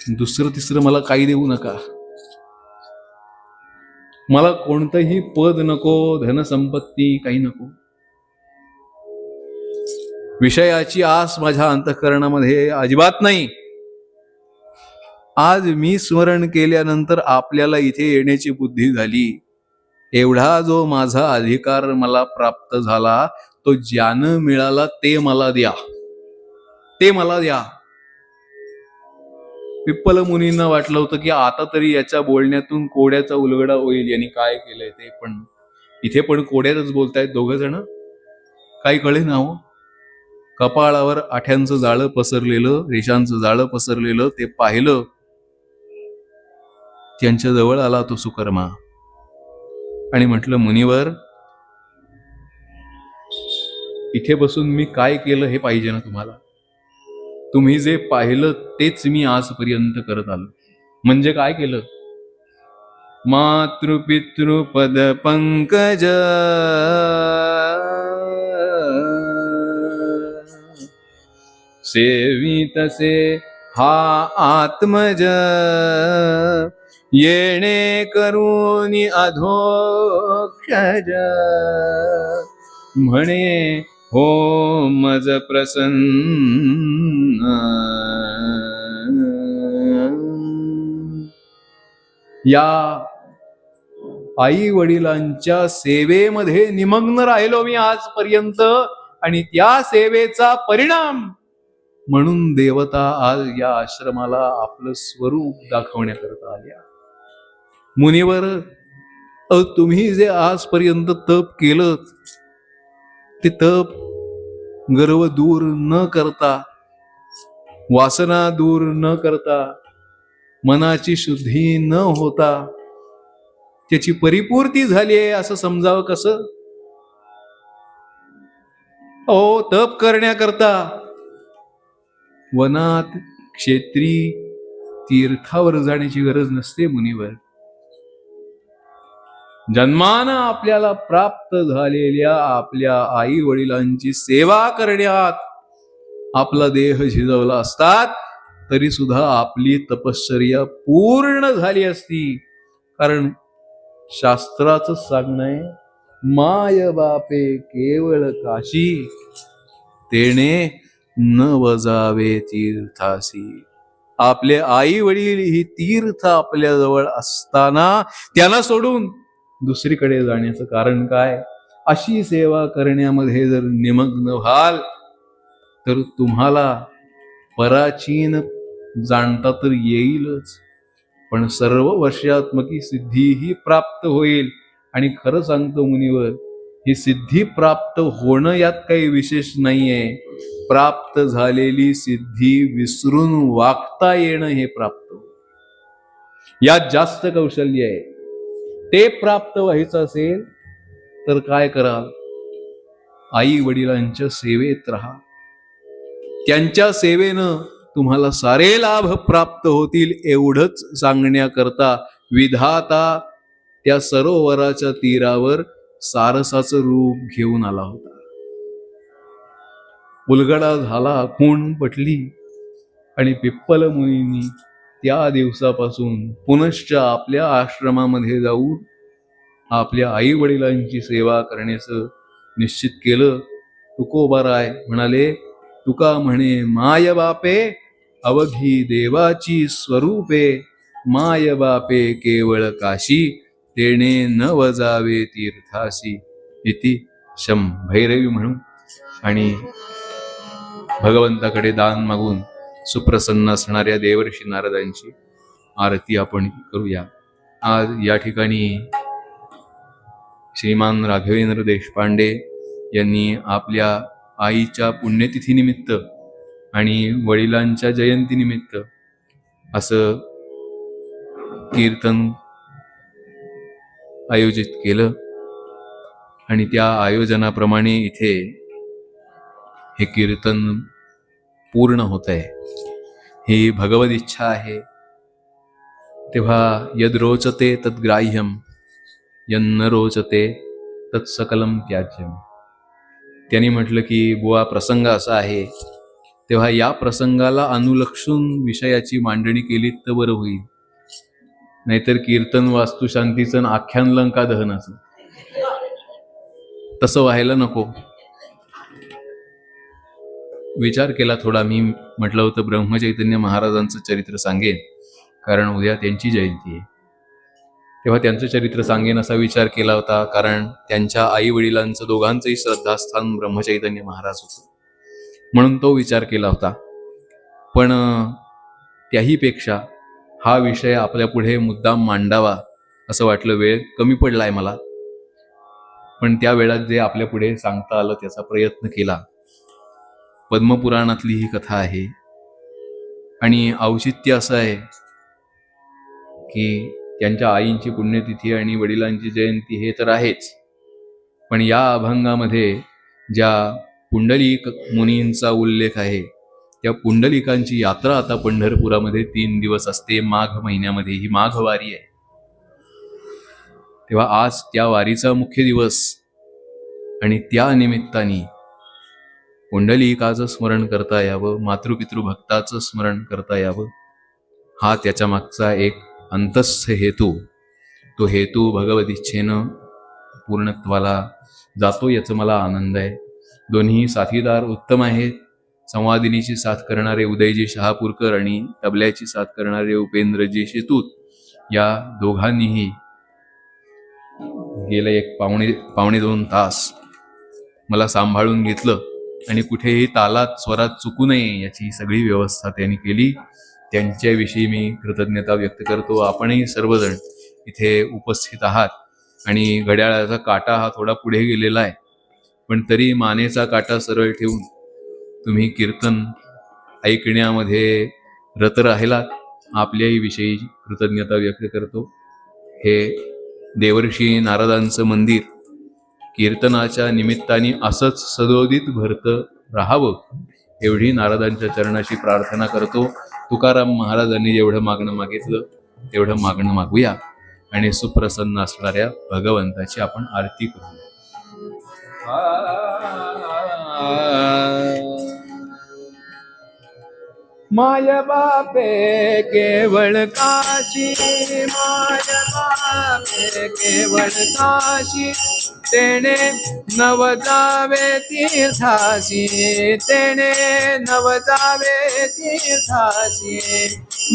दुसरं तिसरं मला काही देऊ नका, मला कोणतंही पद नको, धनसंपत्ती काही नको, विषयाची आस माझ्या अंतःकरणामध्ये अजिबात नाही. आज मी स्मरण केल्यानंतर आपल्याला इथे येण्याची बुद्धी झाली. एवढा जो माझा अधिकार मला प्राप्त झाला तो ज्यानं मिळाला ते मला द्या, ते मला द्या. पिप्पल मुनींना वाटलं होतं की आता तरी याच्या बोलण्यातून कोड्याचा उलगडा होईल, यांनी काय केलंय ते. पण इथे पण कोड्यातच बोलतायत दोघ जण, काही कळे ना हो. कपाळावर आठ्यांचं जाळं पसरलेलं, रेषांचं जाळं पसरलेलं ते पाहिलं. त्यांच्या जवळ आला तो सुकर्मा आणि म्हटलं, मुनिवर इथे बसून मी काय केलं हे पाहिजे ना तुम्हाला. तुम्ही जे पाहिलं तेच मी आजपर्यंत करत आलो. म्हणजे काय केलं? मातृपितृ पद पंकज सेवितसे हा आत्मज, येणे करूनी अधोक्षज, म्हणे हो मज प्रसन्न. या आई वडिलांच्या सेवेमध्ये निमग्न राहिलो मी आजपर्यंत, आणि त्या सेवेचा परिणाम म्हणून देवता आज या आश्रमाला आपलं स्वरूप दाखवण्याकरता आल्या. मुनिवर, तुम्ही जे आजपर्यंत तप केलं ते तप गर्व दूर न करता, वासना दूर न करता, मनाची शुद्धी न होता त्याची परिपूर्ती झाली आहे असं समजावं कसं? ओ, तप करण्याकरता वनात, क्षेत्री, तीर्थावर जाण्याची गरज नसते मुनिवर. जन्मानं आपल्याला प्राप्त झालेल्या आपल्या आई वडिलांची सेवा करण्यात आपला देह झिजवला असतात तरी सुद्धा आपली तपश्चर्या पूर्ण झाली असती. कारण शास्त्राचं सांगणं आहे, माय बापे केवळ काशी, तेणे न वजावे तीर्थासी. आपले आई वडील ही तीर्थ आपल्या जवळ असताना त्यांना सोडून दुसरीकडे जाण्याचं कारण काय? अशी सेवा करण्यामध्ये जर निमग्न व्हाल तर तुम्हाला पराचीन जाणता तर येईलच, पण सर्व वर्षात्मकी सिद्धी ही प्राप्त होईल. आणि खरं सांगतो मुनिवर, ही सिद्धी प्राप्त होणं यात काही विशेष नाहीये. प्राप्त झालेली सिद्धी विसरून वागता येणं हे प्राप्त, यात जास्त कौशल्य आहे. ते प्राप्त व्हायचं असेल तर काय कराल? आई वडिलांच्या सेवेत राहा. त्यांच्या सेवेनं तुम्हाला सारे लाभ प्राप्त होतील एवढंच सांगण्याकरता विधाता त्या सरोवराच्या तीरावर सारसाचं रूप घेऊन आला होता. उलगडा झाला, खूण पटली आणि पिप्पल मुनींनी त्या दिवसापासून पुनश्च आपल्या आश्रमामध्ये जाऊन आपल्या आई वडिलांची सेवा करण्याचं निश्चित केलं. तुकोबाराय म्हणाले, तुका म्हणे माय बापे अवघी देवाची स्वरूपे, माय बापे केवळ काशी, तेणे न वजावे तीर्थासी. इति शम भैरवी म्हणून आणि भगवंताकडे दान मागून सुप्रसन्न असणाऱ्या देवर्षी नारदांची आरती आपण करूया. आज या ठिकाणी श्रीमान राघवेंद्र देशपांडे यांनी आपल्या आईच्या पुण्यतिथीनिमित्त आणि वडिलांच्या जयंतीनिमित्त असं कीर्तन आयोजित केलं आणि त्या आयोजनाप्रमाणे इथे हे कीर्तन पूर्ण होत आहे, ही भगवद इच्छा आहे. तेव्हा यद रोचते तद्ग्राह्यम, यन्न रोचते तत्सकलम त्याज्यम. त्यांनी म्हटलं की बुवा प्रसंग असा आहे, तेव्हा या प्रसंगाला अनुलक्षून विषयाची मांडणी केली तर बरं होईल. नाहीतर कीर्तन वास्तुशांतीचं आख्यान लंका दहनाचं तसं व्हायला नको. विचार केला थोडा. मी म्हटलं होतं ब्रह्मचैतन्य महाराजांचं चरित्र सांगेन, कारण उद्या त्यांची जयंती आहे. तेव्हा त्यांचं चरित्र सांगेन असा विचार केला होता, कारण त्यांच्या आई वडिलांचं दोघांचंही श्रद्धास्थान ब्रह्मचैतन्य महाराज होतं, म्हणून तो विचार केला होता. पण त्याहीपेक्षा हा विषय आपल्या पुढे मुद्दाम मांडावा असं वाटलं. वेळ कमी पडलाय मला, पण त्या वेळात जे आपल्या पुढे सांगता आलं त्याचा प्रयत्न केला. पद्मपुराणातली ही कथा आहे आणि औचित्य असं आहे की त्यांच्या आईंची पुण्यतिथी आणि वडिलांची जयंती हे तर आहेच, पण या अभंगामध्ये ज्या पुंडलिक मुनींचा उल्लेख आहे, त्या पुंडलिकांची यात्रा आता पंढरपुरामध्ये 3 दिवस असते. माघ महिन्यामध्ये ही माघ वारी आहे. तेव्हा आज त्या वारीचा मुख्य दिवस आणि त्या निमित्ताने पुंडलिकाचं स्मरण करता यावं, मातृपितृभक्ताचं स्मरण करता यावं, हा त्याच्या मागचा एक अंतस्थ हेतू. तो हेतू भगवदिच्छेनं पूर्णत्वाला जातो याचा मला आनंद आहे. दोन्ही साथीदार उत्तम आहेत. संवादिनीची साथ करणारे उदयजी शहापूरकर आणि तबल्याची साथ करणारे उपेंद्रजी शेतूत, या दोघांनीही गेले एक पावणे 2 तास मला सांभाळून घेतलं आणि कुठेही तालात स्वरात चुकू नये याची सगळी व्यवस्था त्यांनी केली. त्यांच्याविषयी मी कृतज्ञता व्यक्त करतो. आपणही सर्वजण इथे उपस्थित आहात आणि घड्याळाचा काटा हा थोडा पुढे गेलेला आहे, पण तरी मानेचा काटा सरळ ठेवून तुम्ही कीर्तन ऐकण्यामध्ये रत राहिलात. आपल्याही विषयी कृतज्ञता व्यक्त करतो. हे देवर्षी नारदांचं मंदिर कीर्तनाच्या निमित्ताने असंच सदोदित भरतं राहावं एवढी नारदांच्या चरणाशी प्रार्थना करतो. तुकाराम महाराजांनी जेवढं मागणं मागितलं तेवढं मागणं मागूया आणि सुप्रसन्न असणाऱ्या भगवंताची आपण आरती करूया. माय बापे केवळ काशी, माय बापे केवळ काशी, तेणे नव जावे तीर्थासी, तेणे नव जावे तीर्थासी.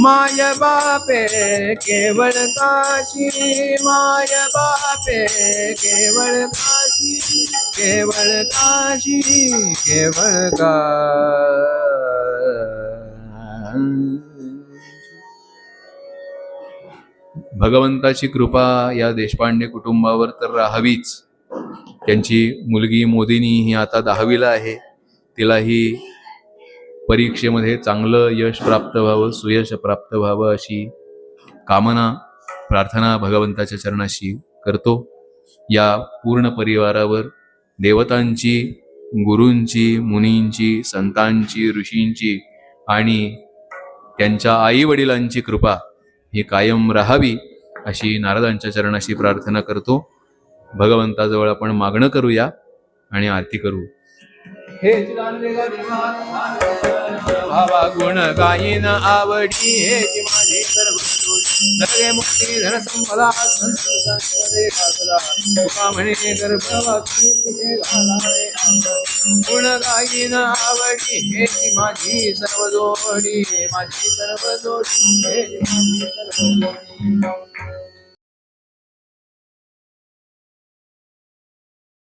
माय बापे केवळ काशी, माय बापे केवळ काशी, केवळ काशी, केवळ काशी. भगवंताची कृपा या देशपांडे कुटुंबावर तर राहावीच. त्यांची मुलगी मोदिनी ही आता 10वीला आहे. तिलाही परीक्षेमध्ये चांगलं यश प्राप्त व्हावं, सुयश प्राप्त व्हावं अशी कामना प्रार्थना भगवंताच्या चरणाशी करतो. या पूर्ण परिवारावर देवतांची, गुरूंची, मुनींची, संतांची, ऋषींची आणि त्यांच्या आई वडिलांची कृपा ही कायम राहावी अशी नारदांच्या चरणाशी प्रार्थना करतो. भगवंताजवळ आपण मागणं करूया आणि आरती करू. हे भावा गुण गायीन आवडी, हे जी माझी सर्व धरे मुक्ती धन संपदा संतदे घातला, तुका म्हणे गर्भवासी तुझे घालावे अंग. गुण गायीन आवडी, हे जी माझी सर्व जोडी, माझी सर्व जोडी, हे जी माझी सर्व जोडी.